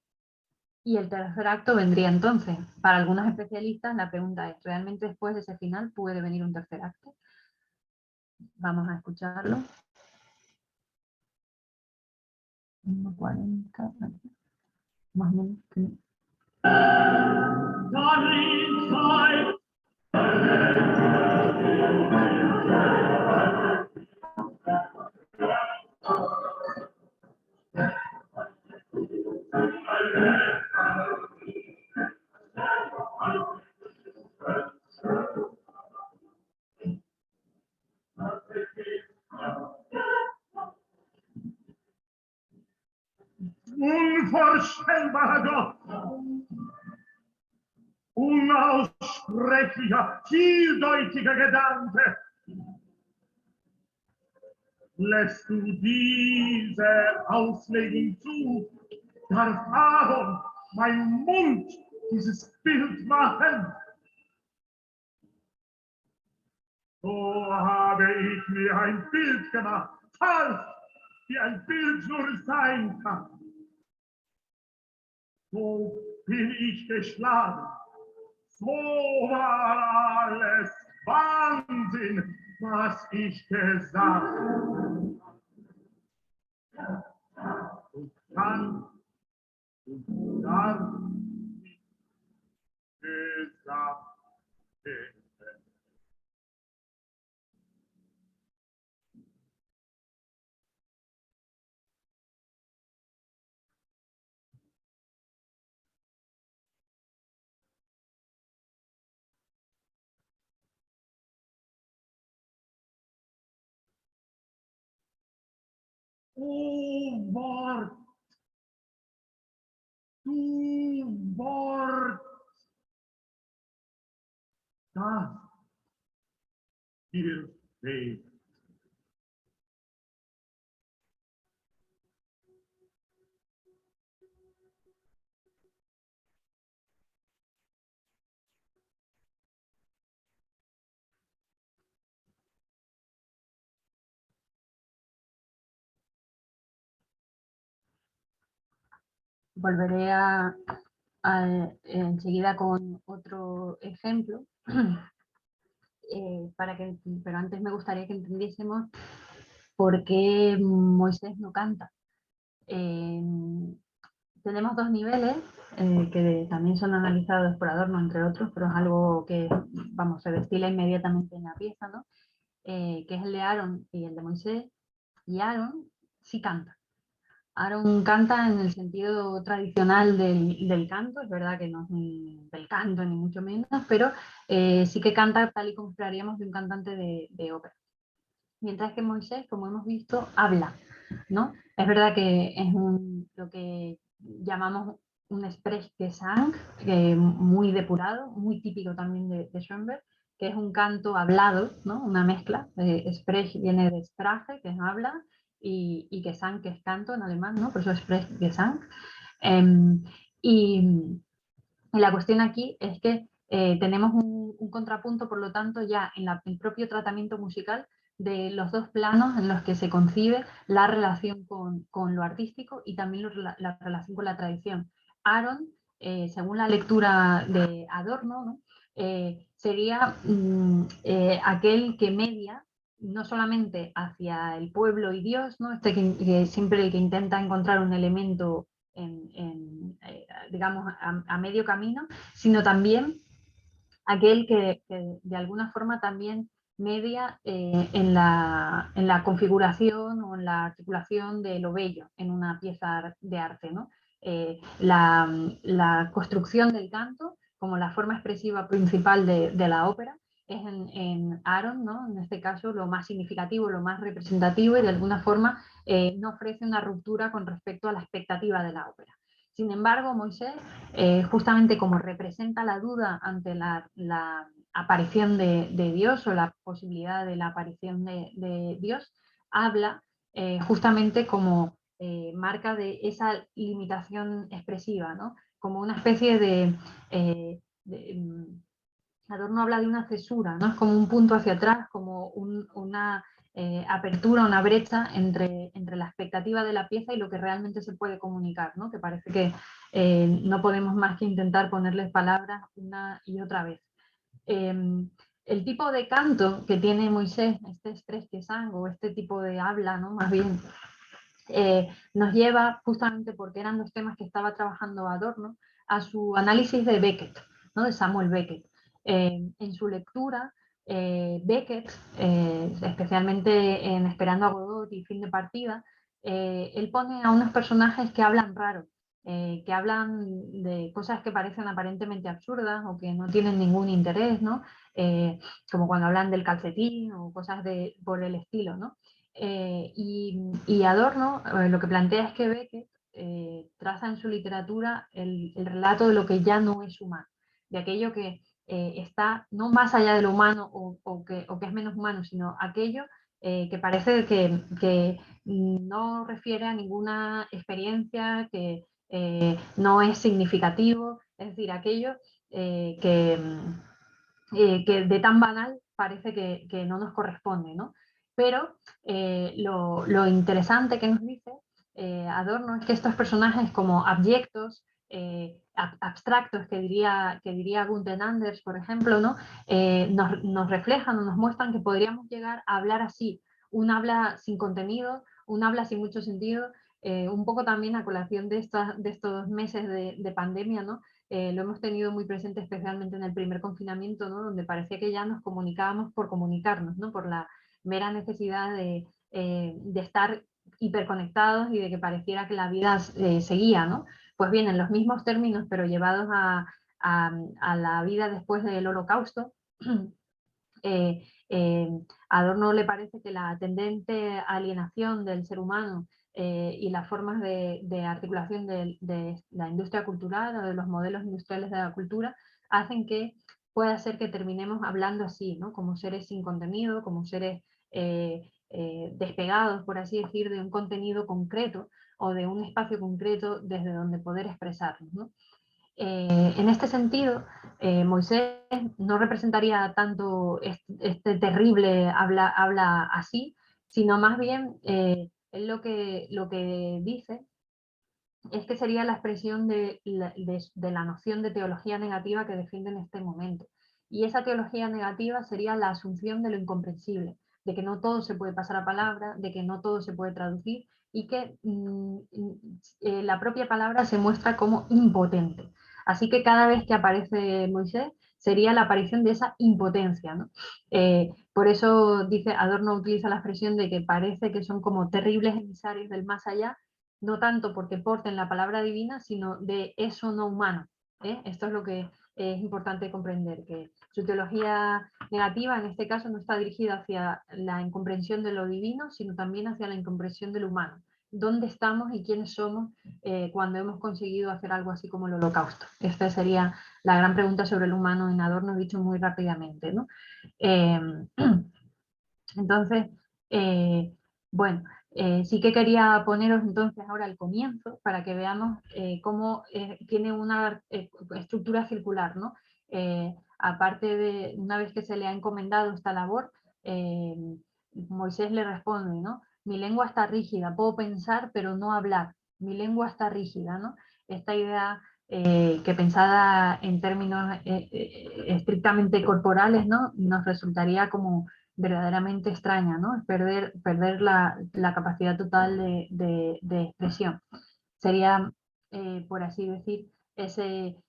Y el tercer acto vendría entonces. Para algunos especialistas la pregunta es, ¿realmente después de ese final puede venir un tercer acto? Vamos a escucharlo. 1:40, más o menos. Unvorstellbarer Gott! Unaussprechlicher, vieldeutiger Gedanke! Lässt du diese Auslegung zu, darf Aaron, mein Mund, dieses Bild machen? So habe ich mir ein Bild gemacht, falsch, wie ein Bild nur sein kann. So bin ich geschlagen. So war alles Wahnsinn, was ich gesagt. Und dann gesagt werden. O Wort, du Wort, das dir fehlt. Volveré enseguida con otro ejemplo, pero antes me gustaría que entendiésemos por qué Moisés no canta. Tenemos dos niveles que también son analizados por Adorno, entre otros, pero es algo que, vamos, se destila inmediatamente en la pieza, ¿no? Que es el de Aarón y el de Moisés, y Aarón sí canta. Aarón canta en el sentido tradicional del canto, es verdad que no es del canto ni mucho menos, pero sí que canta tal y como esperaríamos de un cantante de ópera. Mientras que Moisés, como hemos visto, habla, ¿no? Es verdad que es lo que llamamos un Sprechgesang, muy depurado, muy típico también de Schoenberg, que es un canto hablado, ¿no? Una mezcla. Sprech viene de Sprache, que es habla, y Gesang, que es canto en alemán, ¿no? Por eso Sprechgesang. Y la cuestión aquí es que tenemos un contrapunto, por lo tanto, ya en el propio tratamiento musical de los dos planos en los que se concibe la relación con lo artístico y también la relación con la tradición. Aarón, según la lectura de Adorno, ¿no? sería aquel que media no solamente hacia el pueblo y Dios, ¿no? Que siempre el que intenta encontrar un elemento digamos, a medio camino, sino también aquel que de alguna forma también media en la configuración o en la articulación de lo bello en una pieza de arte, ¿no? La construcción del canto como la forma expresiva principal de la ópera es en Aaron, ¿no? En este caso lo más significativo, lo más representativo, y de alguna forma no ofrece una ruptura con respecto a la expectativa de la ópera. Sin embargo, Moisés, justamente como representa la duda ante la aparición de Dios o la posibilidad de la aparición de Dios, habla justamente como marca de esa limitación expresiva, ¿no? Como una especie Adorno habla de una cesura, ¿no? Es como un punto hacia atrás, como una apertura, una brecha entre la expectativa de la pieza y lo que realmente se puede comunicar, ¿no? Que parece que no podemos más que intentar ponerles palabras una y otra vez. El tipo de canto que tiene Moisés, este estrés que sango, este tipo de habla, ¿no? Más bien, nos lleva, justamente porque eran los temas que estaba trabajando Adorno, a su análisis de Beckett, ¿no? De Samuel Beckett. En su lectura, Beckett, especialmente en Esperando a Godot y Fin de Partida, él pone a unos personajes que hablan raro, que hablan de cosas que parecen aparentemente absurdas o que no tienen ningún interés, ¿no? Como cuando hablan del calcetín o cosas por el estilo, ¿no? Y Adorno lo que plantea es que Beckett traza en su literatura el relato de lo que ya no es humano, de aquello que está no más allá de lo humano o que es menos humano, sino aquello que parece que no refiere a ninguna experiencia, que no es significativo, es decir, aquello que de tan banal parece que no nos corresponde, ¿no? Pero lo interesante que nos dice Adorno es que estos personajes como abyectos, abstractos, que diría Gunther Anders, por ejemplo, ¿no? Nos reflejan o nos muestran que podríamos llegar a hablar así, un habla sin contenido, un habla sin mucho sentido, un poco también a colación de estos meses de pandemia, ¿no? Lo hemos tenido muy presente especialmente en el primer confinamiento, ¿no? Donde parecía que ya nos comunicábamos por comunicarnos, ¿no? Por la mera necesidad de estar hiperconectados y de que pareciera que la vida seguía, ¿no? Pues bien, en los mismos términos, pero llevados a la vida después del Holocausto, Adorno le parece que la tendente alienación del ser humano y las formas de articulación de la industria cultural o de los modelos industriales de la cultura hacen que pueda ser que terminemos hablando así, ¿no? Como seres sin contenido, como seres despegados, por así decir, de un contenido concreto o de un espacio concreto desde donde poder expresarnos, ¿no? En este sentido, Moisés no representaría tanto este terrible habla así, sino más bien él lo que dice es que sería la expresión de la noción de teología negativa que defiende en este momento. Y esa teología negativa sería la asunción de lo incomprensible, de que no todo se puede pasar a palabra, de que no todo se puede traducir y que la propia palabra se muestra como impotente. Así que cada vez que aparece Moisés sería la aparición de esa impotencia, ¿no? Por eso dice, Adorno utiliza la expresión de que parece que son como terribles emisarios del más allá, no tanto porque porten la palabra divina, sino de eso no humano. Esto es lo que es importante comprender, que su teología negativa en este caso no está dirigida hacia la incomprensión de lo divino, sino también hacia la incomprensión de lo humano. ¿Dónde estamos y quiénes somos cuando hemos conseguido hacer algo así como el Holocausto? Esta sería la gran pregunta sobre el humano en Adorno, dicho muy rápidamente, ¿no? Entonces, bueno, sí que quería poneros entonces ahora el comienzo para que veamos cómo tiene una estructura circular, ¿no? Aparte de, una vez que se le ha encomendado esta labor, Moisés le responde, ¿no? Mi lengua está rígida, puedo pensar pero no hablar, mi lengua está rígida, ¿no? Esta idea que pensada en términos estrictamente corporales, ¿no? Nos resultaría como verdaderamente extraña, ¿no? Perder la capacidad total de expresión. Sería, por así decir, el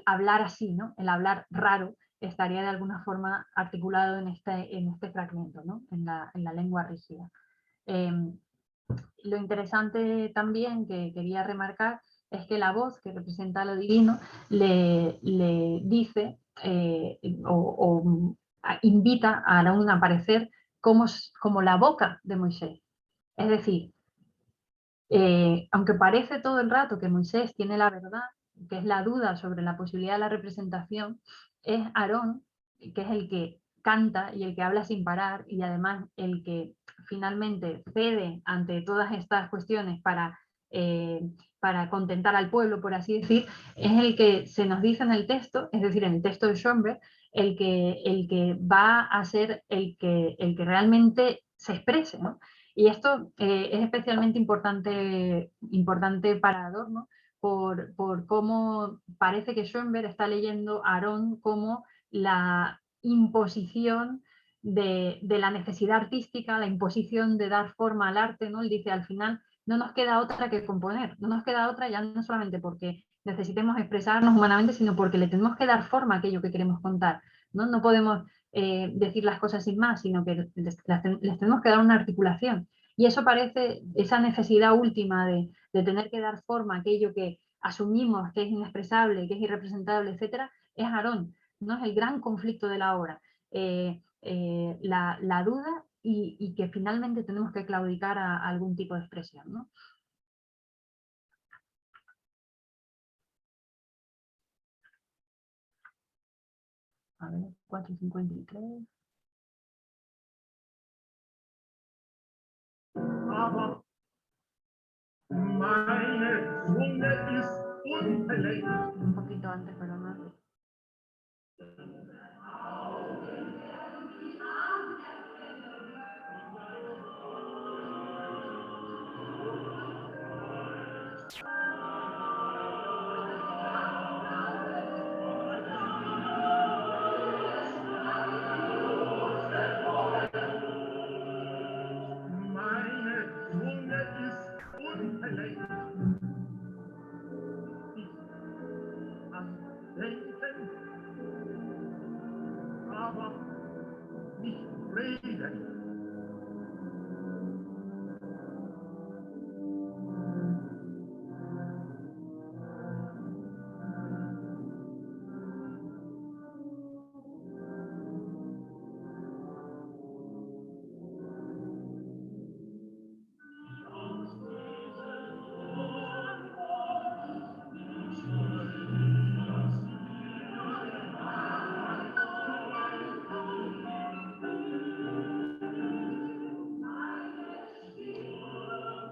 hablar así, ¿no? El hablar raro estaría de alguna forma articulado en este fragmento, ¿no? En la lengua rígida. Lo interesante también que quería remarcar es que la voz que representa lo divino le dice o invita a Aarón a aparecer como la boca de Moisés. Es decir, aunque parece todo el rato que Moisés tiene la verdad, que es la duda sobre la posibilidad de la representación, es Aarón, que es el que canta y el que habla sin parar, y además el que finalmente cede ante todas estas cuestiones para contentar al pueblo, por así decir, es el que se nos dice en el texto, es decir, en el texto de Schoenberg, el que va a ser el que realmente se exprese, ¿no? Y esto es especialmente importante para Adorno por cómo parece que Schoenberg está leyendo a Aarón como la imposición de la necesidad artística, la imposición de dar forma al arte, ¿no? Él dice, al final no nos queda otra que componer, no nos queda otra ya no solamente porque necesitemos expresarnos humanamente, sino porque le tenemos que dar forma a aquello que queremos contar, ¿no? No podemos decir las cosas sin más, sino que les tenemos que dar una articulación. Y eso parece, esa necesidad última de tener que dar forma a aquello que asumimos que es inexpresable, que es irrepresentable, etcétera, es Aarón, ¿no? Es el gran conflicto de la obra. La duda y que finalmente tenemos que claudicar a algún tipo de expresión, ¿no? A ver, 4:53. Aber meine Zunge ist unbeleckt. Un poquito antes, pero no. Meine Zunge ist unbeleckt. Ich kann denken, aber nicht reden.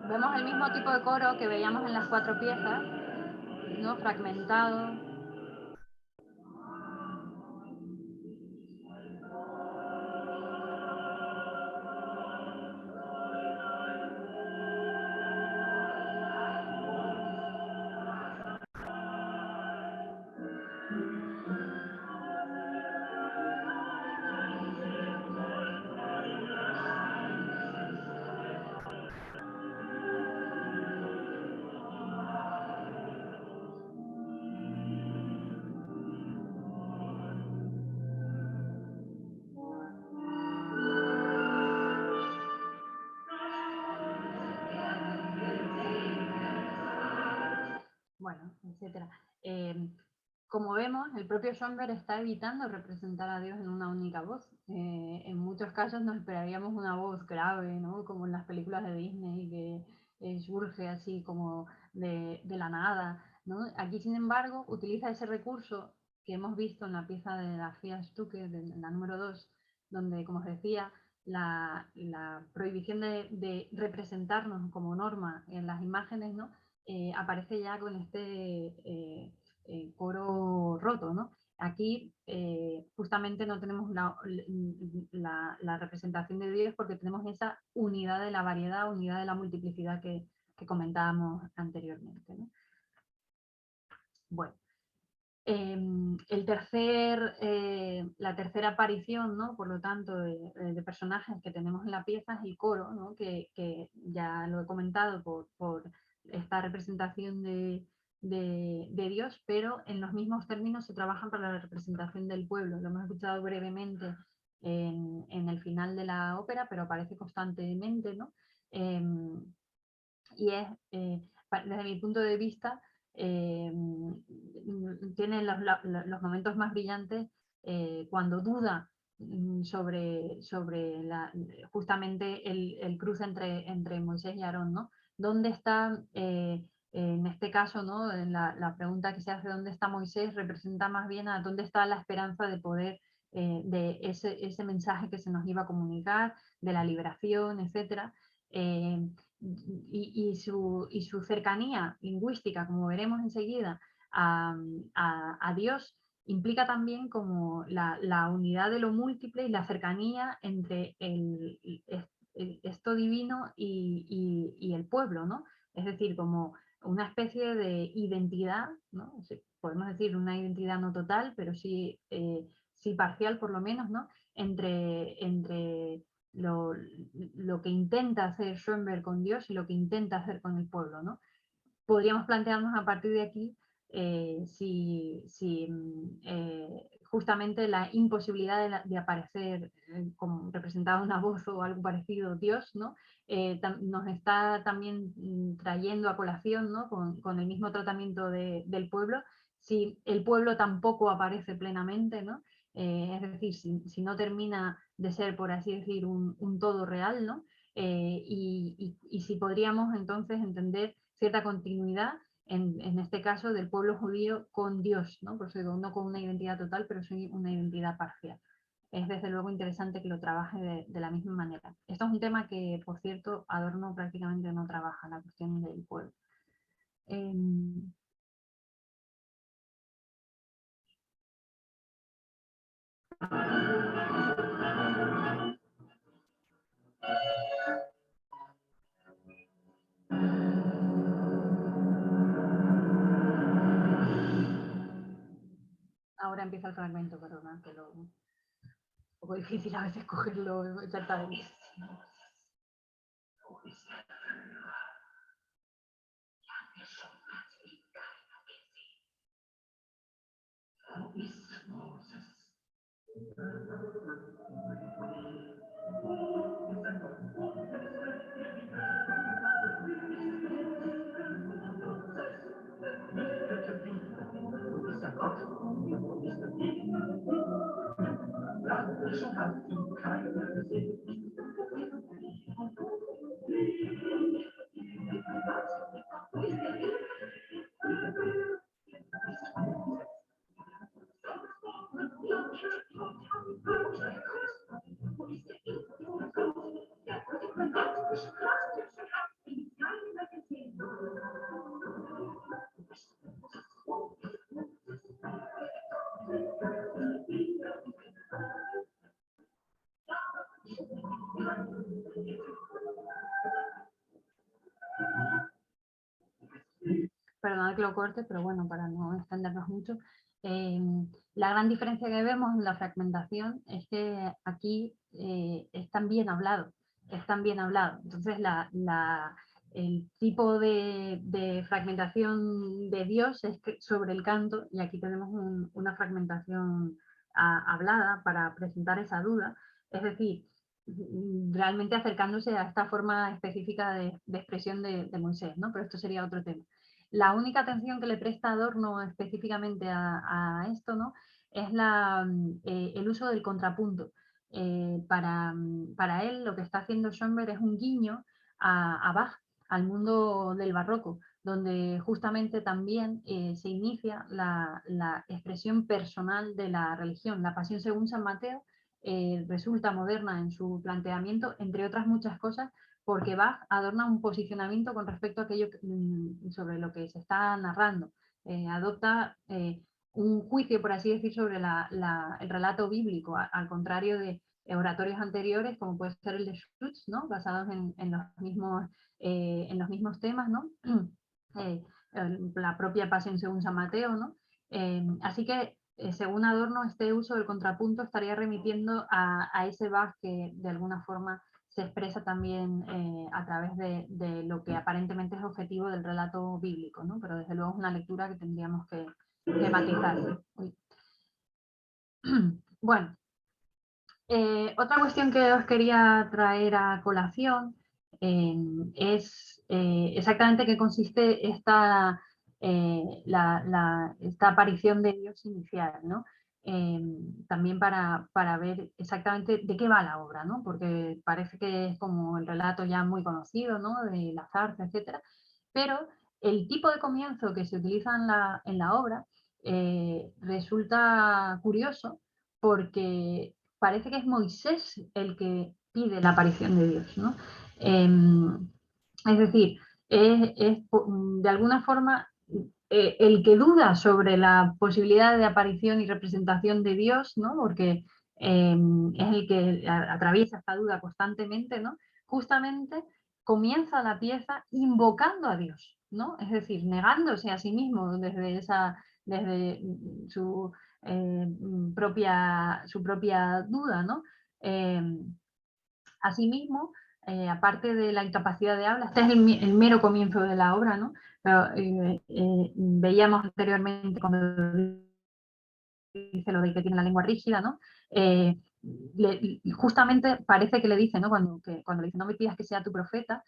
Vemos el mismo tipo de coro que veíamos en las 4 piezas, ¿no? Fragmentado. Bueno, etcétera. Como vemos, el propio Schoenberg está evitando representar a Dios en una única voz. En muchos casos nos esperaríamos una voz grave, ¿no? Como en las películas de Disney, que surge así como de la nada, ¿no? Aquí, sin embargo, utiliza ese recurso que hemos visto en la pieza de la Fia Stuke, la número 2, donde, como os decía, la prohibición de representarnos como norma en las imágenes, ¿no? Aparece ya con este coro roto, ¿no? Aquí justamente no tenemos la representación de Dios porque tenemos esa unidad de la variedad, unidad de la multiplicidad que comentábamos anteriormente, ¿no? Bueno, la tercera aparición, ¿no? Por lo tanto, de personajes que tenemos en la pieza es el coro, ¿no? que ya lo he comentado por esta representación de Dios, pero en los mismos términos se trabajan para la representación del pueblo. Lo hemos escuchado brevemente en el final de la ópera, pero aparece constantemente, ¿no? Y es, desde mi punto de vista, tiene los momentos más brillantes cuando duda sobre justamente el cruce entre Moisés y Aarón, ¿no? ¿Dónde está, en este caso, ¿no? La pregunta que se hace, ¿dónde está Moisés? Representa más bien a dónde está la esperanza de poder, de ese mensaje que se nos iba a comunicar, de la liberación, etc. Y su cercanía lingüística, como veremos enseguida, a Dios, implica también como la unidad de lo múltiple y la cercanía entre esto divino y el pueblo, ¿no? Es decir, como una especie de identidad, ¿no? Podemos decir una identidad no total, pero sí, sí parcial por lo menos, ¿no? Entre lo que intenta hacer Schoenberg con Dios y lo que intenta hacer con el pueblo, ¿no? Podríamos plantearnos a partir de aquí si justamente la imposibilidad de aparecer como representada una voz o algo parecido, Dios, ¿no? Nos está también trayendo a colación, ¿no? Con el mismo tratamiento del pueblo, si el pueblo tampoco aparece plenamente, ¿no? Es decir, si no termina de ser, por así decir, un todo real, ¿no? Y si podríamos entonces entender cierta continuidad, en este caso, del pueblo judío con Dios, ¿no? Por eso digo, no con una identidad total, pero sí una identidad parcial. Es desde luego interesante que lo trabaje de la misma manera. Esto es un tema que, por cierto, Adorno prácticamente no trabaja, la cuestión del pueblo. Ahora empieza el fragmento, perdona, que lo un poco difícil a veces cogerlo exactamente. Perdona que lo corte, pero bueno, para no extendernos mucho. La gran diferencia que vemos en la fragmentación es que aquí es tan bien hablado, es tan bien hablado. Entonces el tipo de fragmentación de Dios es sobre el canto, y aquí tenemos una fragmentación hablada para presentar esa duda, es decir, realmente acercándose a esta forma específica de expresión de Moisés, ¿no? Pero esto sería otro tema. La única atención que le presta Adorno específicamente a esto, ¿no? Es el uso del contrapunto. Para él lo que está haciendo Schoenberg es un guiño a Bach, al mundo del barroco, donde justamente también se inicia la expresión personal de la religión. La Pasión según San Mateo resulta moderna en su planteamiento, entre otras muchas cosas, porque Bach adorna un posicionamiento con respecto a aquello sobre lo que se está narrando. Adopta un juicio, por así decir, sobre el relato bíblico, al contrario de oratorios anteriores, como puede ser el de Schütz, ¿no? Basados en los mismos temas, ¿no? la propia Pasión según San Mateo, ¿no? Así que, según Adorno, este uso del contrapunto estaría remitiendo a ese Bach que de alguna forma se expresa también a través de lo que aparentemente es objetivo del relato bíblico, ¿no? Pero desde luego es una lectura que tendríamos que matizar. Bueno, otra cuestión que os quería traer a colación es exactamente qué consiste esta aparición de Dios inicial, ¿no? También para ver exactamente de qué va la obra, ¿no? Porque parece que es como el relato ya muy conocido, ¿no? De la zarza, etc. Pero el tipo de comienzo que se utiliza en la obra resulta curioso porque parece que es Moisés el que pide la aparición de Dios, ¿no? Es decir, es de alguna forma el que duda sobre la posibilidad de aparición y representación de Dios, ¿no? Porque es el que atraviesa esta duda constantemente, ¿no? Justamente comienza la pieza invocando a Dios, ¿no? Es decir, negándose a sí mismo desde su propia duda, ¿no? Asimismo, aparte de la incapacidad de habla, este es el mero comienzo de la obra, ¿no? Pero, veíamos anteriormente cuando dice lo de que tiene la lengua rígida, ¿no? Justamente parece que le dice, ¿no? Cuando le dice, no me pidas que sea tu profeta,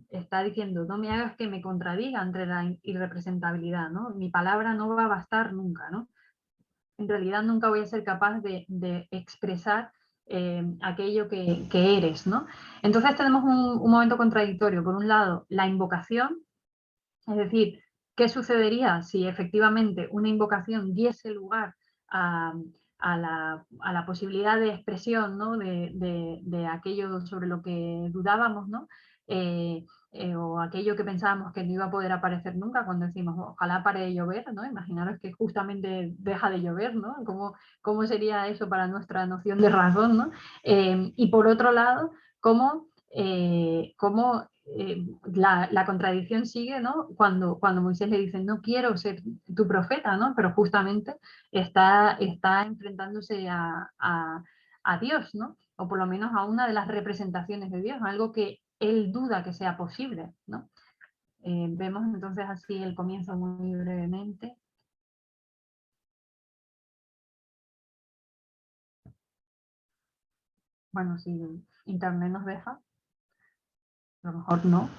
está diciendo, no me hagas que me contradiga entre la irrepresentabilidad, ¿no? Mi palabra no va a bastar nunca, ¿no? En realidad nunca voy a ser capaz de expresar aquello que eres, ¿no? Entonces tenemos un momento contradictorio. Por un lado, la invocación, es decir, ¿qué sucedería si efectivamente una invocación diese lugar a la posibilidad de expresión, ¿no? de aquello sobre lo que dudábamos, ¿no? O aquello que pensábamos que no iba a poder aparecer nunca cuando decimos ojalá pare de llover, ¿no? Imaginaros que justamente deja de llover, ¿no? ¿Cómo sería eso para nuestra noción de razón, ¿no? Y por otro lado, cómo la contradicción sigue, ¿no? Cuando Moisés le dice, no quiero ser tu profeta, ¿no? Pero justamente está enfrentándose a Dios, ¿no? O por lo menos a una de las representaciones de Dios, algo que él duda que sea posible, ¿no? Vemos entonces así el comienzo muy brevemente. Bueno, si internet nos deja, a lo mejor no.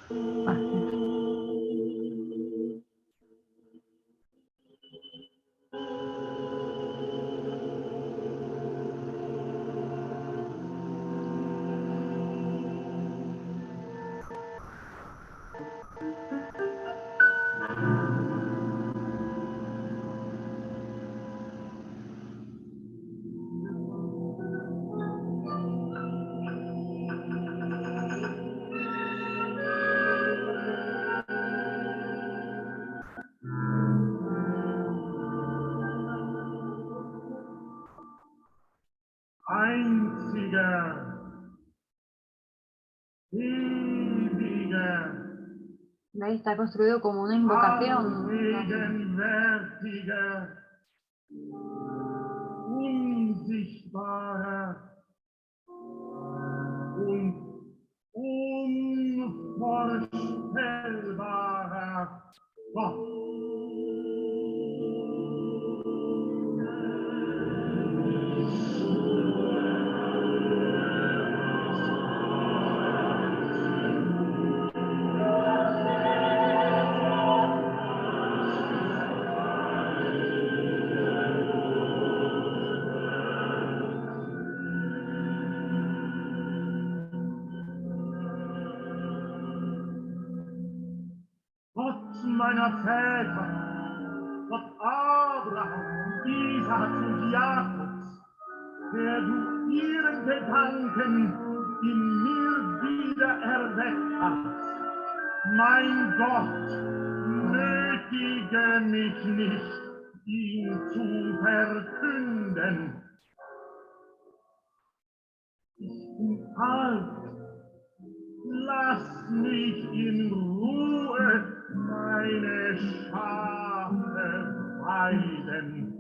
Einziger, ewiger, Está construido como una invocación, allgegenwärtiger, unsichtbarer und unvorstellbarer Gott. Gott meiner Väter, Gott Abraham, Isaaks und Jakobs, der du ihren Gedanken in mir wieder erweckt hast. Mein Gott, nötige mich nicht, ihn zu verkünden. Ich bin alt, lass mich in Ruhe meine Schafe weiden.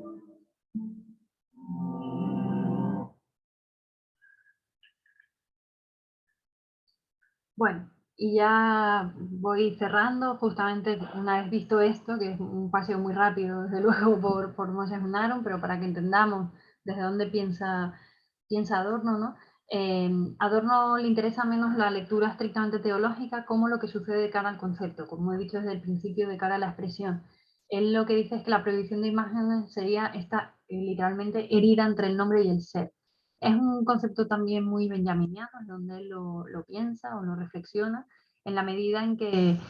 Bueno, y ya voy cerrando, justamente una vez visto esto, que es un paseo muy rápido, desde luego, por Moses Hunaron, pero para que entendamos desde dónde piensa Adorno, ¿no? Adorno le interesa menos la lectura estrictamente teológica como lo que sucede de cara al concepto, como he dicho desde el principio, de cara a la expresión. Él lo que dice es que la prohibición de imágenes sería esta literalmente herida entre el nombre y el ser. Es un concepto también muy benjaminiano, en donde él lo piensa o lo reflexiona, en la medida en que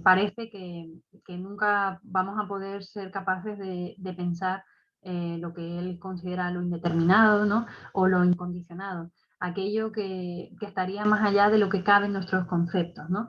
parece que nunca vamos a poder ser capaces de pensar lo que él considera lo indeterminado, ¿no? O lo incondicionado, aquello que estaría más allá de lo que cabe en nuestros conceptos, ¿no?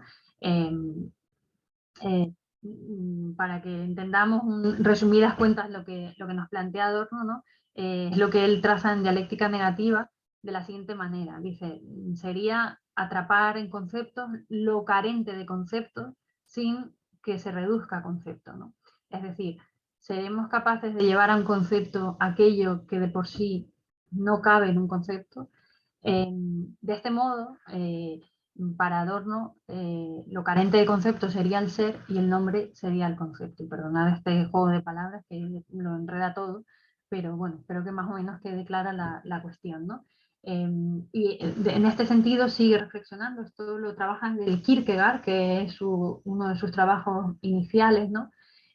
Para que entendamos, resumidas cuentas, lo que nos plantea Adorno, ¿no? Es lo que él traza en dialéctica negativa de la siguiente manera. Dice, sería atrapar en conceptos lo carente de conceptos sin que se reduzca a concepto, ¿no? Es decir, seremos capaces de llevar a un concepto aquello que de por sí no cabe en un concepto. De este modo, para Adorno, lo carente de concepto sería el ser y el nombre sería el concepto. Y perdonad este juego de palabras que lo enreda todo, pero bueno, espero que más o menos quede clara la cuestión, ¿no? En este sentido sigue reflexionando, esto lo trabaja en Kierkegaard, que es uno de sus trabajos iniciales, ¿no?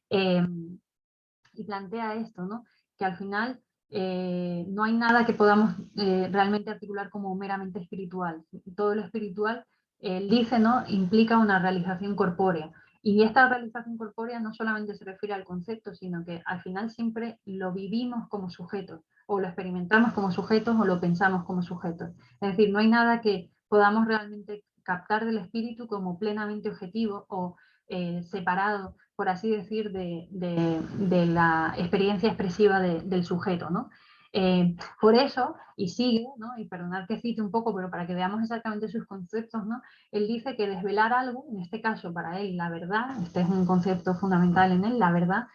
Y plantea esto, ¿no? Que al final no hay nada que podamos realmente articular como meramente espiritual. Todo lo espiritual, él dice, ¿no? Implica una realización corpórea. Y esta realización corpórea no solamente se refiere al concepto, sino que al final siempre lo vivimos como sujetos, o lo experimentamos como sujetos, o lo pensamos como sujetos. Es decir, no hay nada que podamos realmente captar del espíritu como plenamente objetivo o separado, por así decir, de la experiencia expresiva del sujeto, ¿no? Por eso, y sigue, ¿no? Y perdonad que cite un poco, pero para que veamos exactamente sus conceptos, ¿no? Él dice que desvelar algo, en este caso para él la verdad, este es un concepto fundamental en él, la verdad,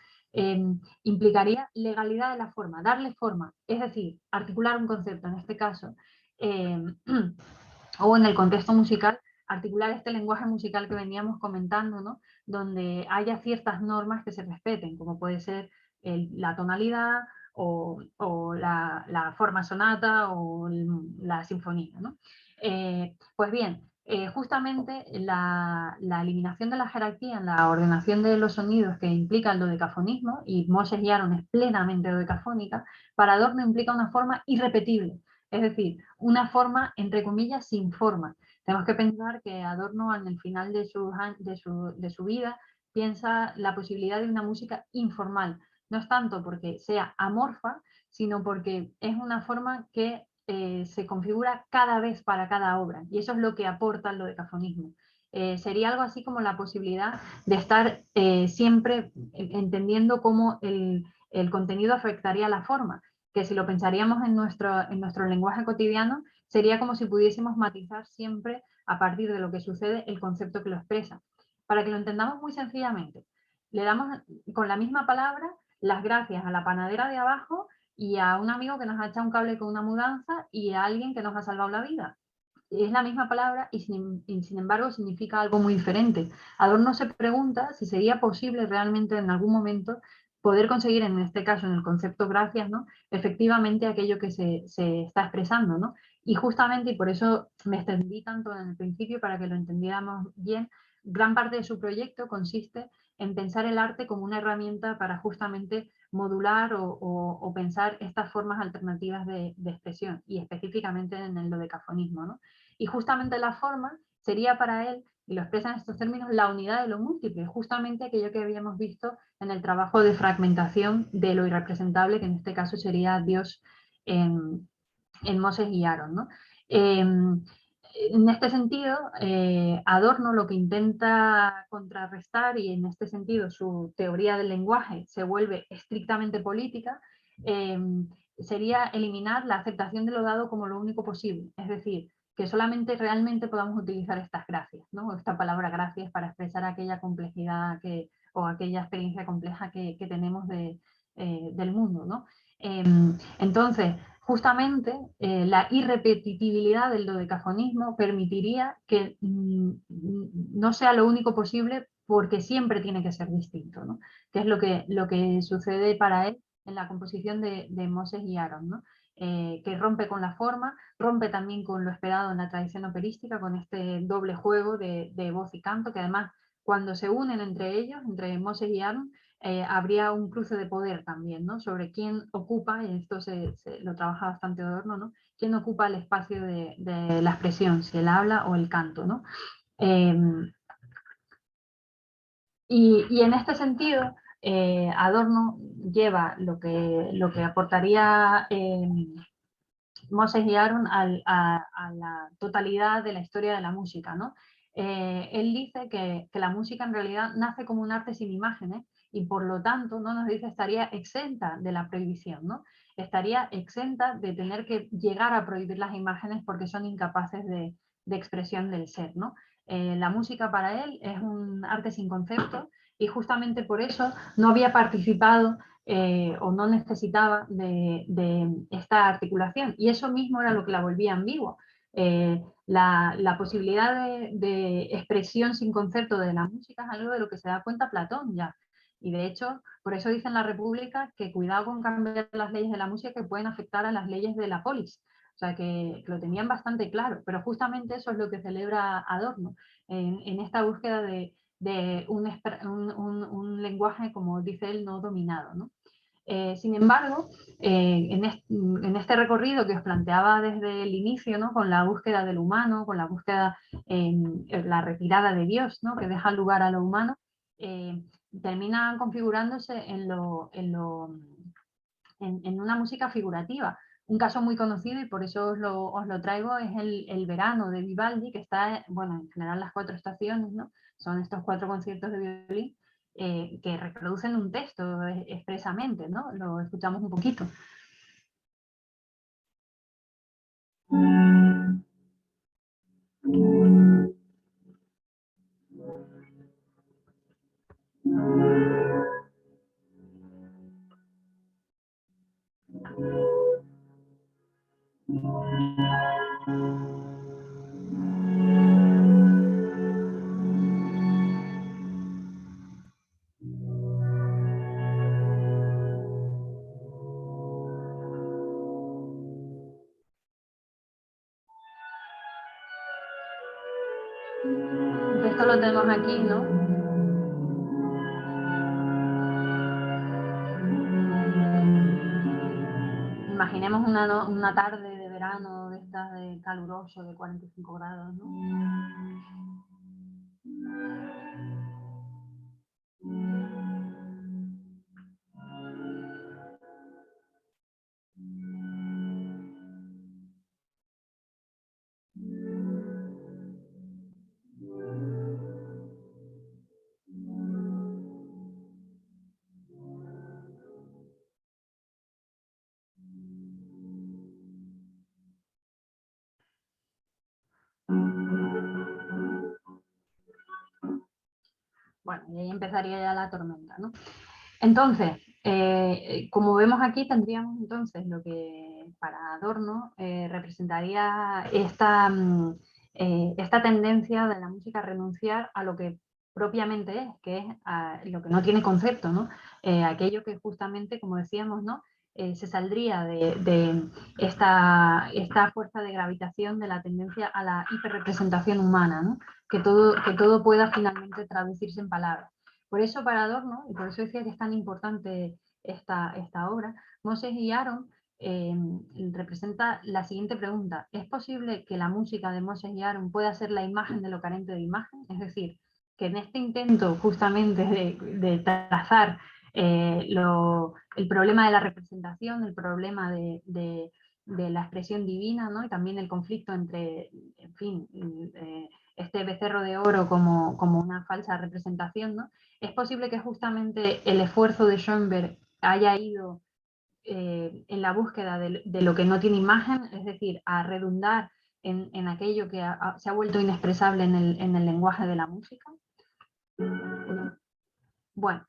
implicaría legalidad de la forma, darle forma, es decir, articular un concepto, en este caso, o en el contexto musical, articular este lenguaje musical que veníamos comentando, ¿no? Donde haya ciertas normas que se respeten, como puede ser la tonalidad o la forma sonata o la sinfonía, ¿no? Pues bien, justamente la eliminación de la jerarquía en la ordenación de los sonidos que implica el dodecafonismo, y Moses y Aaron es plenamente dodecafónica, para Adorno implica una forma irrepetible, es decir, una forma, entre comillas, sin forma. Tenemos que pensar que Adorno, en el final de su vida, piensa la posibilidad de una música informal. No es tanto porque sea amorfa, sino porque es una forma que se configura cada vez para cada obra. Y eso es lo que aporta el dodecafonismo. Sería algo así como la posibilidad de estar siempre entendiendo cómo el contenido afectaría la forma, que si lo pensaríamos en nuestro lenguaje cotidiano, sería como si pudiésemos matizar siempre, a partir de lo que sucede, el concepto que lo expresa. Para que lo entendamos muy sencillamente, le damos con la misma palabra las gracias a la panadera de abajo y a un amigo que nos ha echado un cable con una mudanza y a alguien que nos ha salvado la vida. Es la misma palabra y sin embargo significa algo muy diferente. Adorno se pregunta si sería posible realmente en algún momento poder conseguir, en este caso, en el concepto gracias, ¿no? Efectivamente aquello que se está expresando, ¿no? Y justamente, y por eso me extendí tanto en el principio para que lo entendiéramos bien, gran parte de su proyecto consiste en pensar el arte como una herramienta para justamente modular o pensar estas formas alternativas de expresión, y específicamente en el dodecafonismo, ¿no? Y justamente la forma sería para él, y lo expresa en estos términos, la unidad de lo múltiple, justamente aquello que habíamos visto en el trabajo de fragmentación de lo irrepresentable, que en este caso sería Dios en Moses y Aaron, ¿no? En este sentido, Adorno lo que intenta contrarrestar, y en este sentido su teoría del lenguaje se vuelve estrictamente política, sería eliminar la aceptación de lo dado como lo único posible. Es decir, que solamente realmente podamos utilizar estas gracias, ¿no? Esta palabra gracias para expresar aquella complejidad o aquella experiencia compleja que tenemos del mundo, ¿no? Entonces, justamente la irrepetibilidad del dodecafonismo permitiría que no sea lo único posible, porque siempre tiene que ser distinto, ¿no? Que es lo que sucede para él en la composición de Moses y Aarón, ¿no? Que rompe con la forma, rompe también con lo esperado en la tradición operística, con este doble juego de voz y canto, que además cuando se unen entre ellos, entre Moses y Aarón, habría un cruce de poder también, ¿no? Sobre quién ocupa, y esto lo trabaja bastante Adorno, ¿no? Quién ocupa el espacio de la expresión, si el habla o el canto, ¿no? Y en este sentido, Adorno lleva lo que aportaría Moses y Aarón a la totalidad de la historia de la música, ¿no? Él dice que la música en realidad nace como un arte sin imágenes y por lo tanto, ¿no? Nos dice, estaría exenta de la prohibición, ¿no? Estaría exenta de tener que llegar a prohibir las imágenes porque son incapaces de expresión del ser, ¿no? La música para él es un arte sin concepto y justamente por eso no había participado o no necesitaba de esta articulación. Y eso mismo era lo que la volvía ambigua. La posibilidad de expresión sin concepto de la música es algo de lo que se da cuenta Platón ya. Y de hecho, por eso dice en la República que cuidado con cambiar las leyes de la música que pueden afectar a las leyes de la polis. O sea, que lo tenían bastante claro. Pero justamente eso es lo que celebra Adorno, en esta búsqueda de un lenguaje, como dice él, no dominado, ¿no? Sin embargo, en este recorrido que os planteaba desde el inicio, ¿no? Con la búsqueda del humano, con la búsqueda en la retirada de Dios, ¿no? Que deja lugar a lo humano, termina configurándose en una música figurativa. Un caso muy conocido, y por eso os lo traigo, es el Verano de Vivaldi, que está, bueno, en general las 4 estaciones, ¿no? Son estos 4 conciertos de violín que reproducen un texto expresamente, ¿no? Lo escuchamos un poquito. Esto lo tenemos aquí, ¿no? Imaginemos una tarde de verano de estas de caluroso, de 45 grados, ¿no? Bueno, y ahí empezaría ya la tormenta, ¿no? Entonces, como vemos aquí, tendríamos entonces lo que para Adorno representaría esta tendencia de la música a renunciar a lo que propiamente es, que es lo que no tiene concepto, ¿no? Aquello que justamente, como decíamos, ¿no? Se saldría de esta fuerza de gravitación de la tendencia a la hiperrepresentación humana, ¿no? Que todo pueda finalmente traducirse en palabras. Por eso para Adorno, y por eso decía que es tan importante esta obra, Moses y Aarón representa la siguiente pregunta: ¿es posible que la música de Moses y Aarón pueda ser la imagen de lo carente de imagen? Es decir, que en este intento justamente de trazar el problema de la representación, el problema de la expresión divina, ¿no? Y también el conflicto entre, en fin, este becerro de oro como una falsa representación, ¿no? Es posible que justamente el esfuerzo de Schoenberg haya ido en la búsqueda de lo que no tiene imagen, es decir, a redundar en aquello que se ha vuelto inexpresable en el lenguaje de la música. Bueno,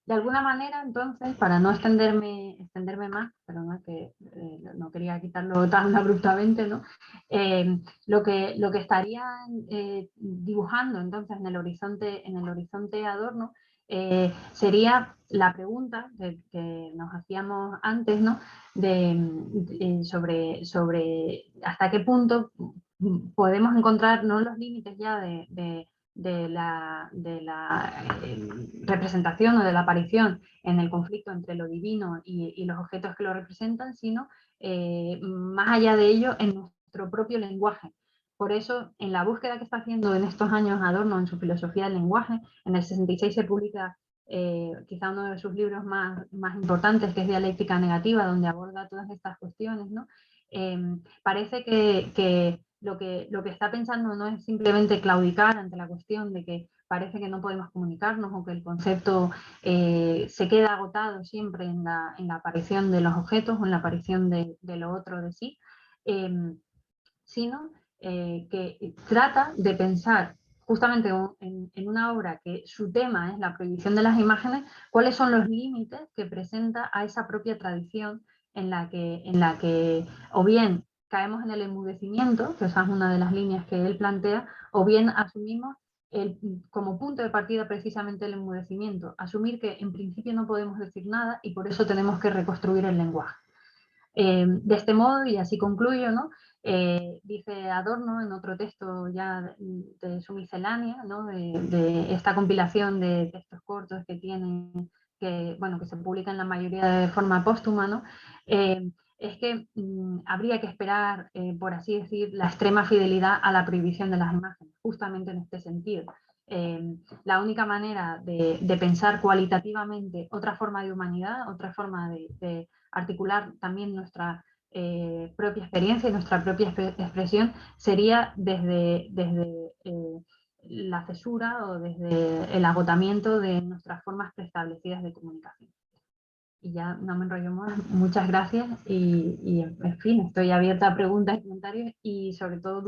de alguna manera, entonces, para no extenderme más, perdona que no quería quitarlo tan abruptamente, ¿no? Lo que estaría dibujando entonces en el horizonte Adorno sería la pregunta que nos hacíamos antes, ¿no? Sobre hasta qué punto podemos encontrar no los límites ya de la representación o de la aparición en el conflicto entre lo divino y los objetos que lo representan, sino más allá de ello en nuestro propio lenguaje. Por eso, en la búsqueda que está haciendo en estos años Adorno en su filosofía del lenguaje, en el 66 se publica quizá uno de sus libros más importantes, que es Dialéctica Negativa, donde aborda todas estas cuestiones, ¿no? Parece que lo que está pensando no es simplemente claudicar ante la cuestión de que parece que no podemos comunicarnos o que el concepto se queda agotado siempre en la aparición de los objetos o en la aparición de lo otro de sí, sino que trata de pensar justamente en una obra que su tema es la prohibición de las imágenes, cuáles son los límites que presenta a esa propia tradición en la que o bien caemos en el enmudecimiento, que esa es una de las líneas que él plantea, o bien asumimos como punto de partida precisamente el enmudecimiento, asumir que en principio no podemos decir nada y por eso tenemos que reconstruir el lenguaje. De este modo, y así concluyo, ¿no? Dice Adorno en otro texto ya de su miscelánea, ¿no? de esta compilación de textos cortos que tiene, que se publican la mayoría de forma póstuma, ¿no? Es que habría que esperar, por así decir, la extrema fidelidad a la prohibición de las imágenes, justamente en este sentido. La única manera de pensar cualitativamente otra forma de humanidad, otra forma de articular también nuestra propia experiencia y nuestra propia expresión sería desde la cesura o desde el agotamiento de nuestras formas preestablecidas de comunicación. Y ya no me enrollo más. Muchas gracias y en fin, estoy abierta a preguntas y comentarios y sobre todo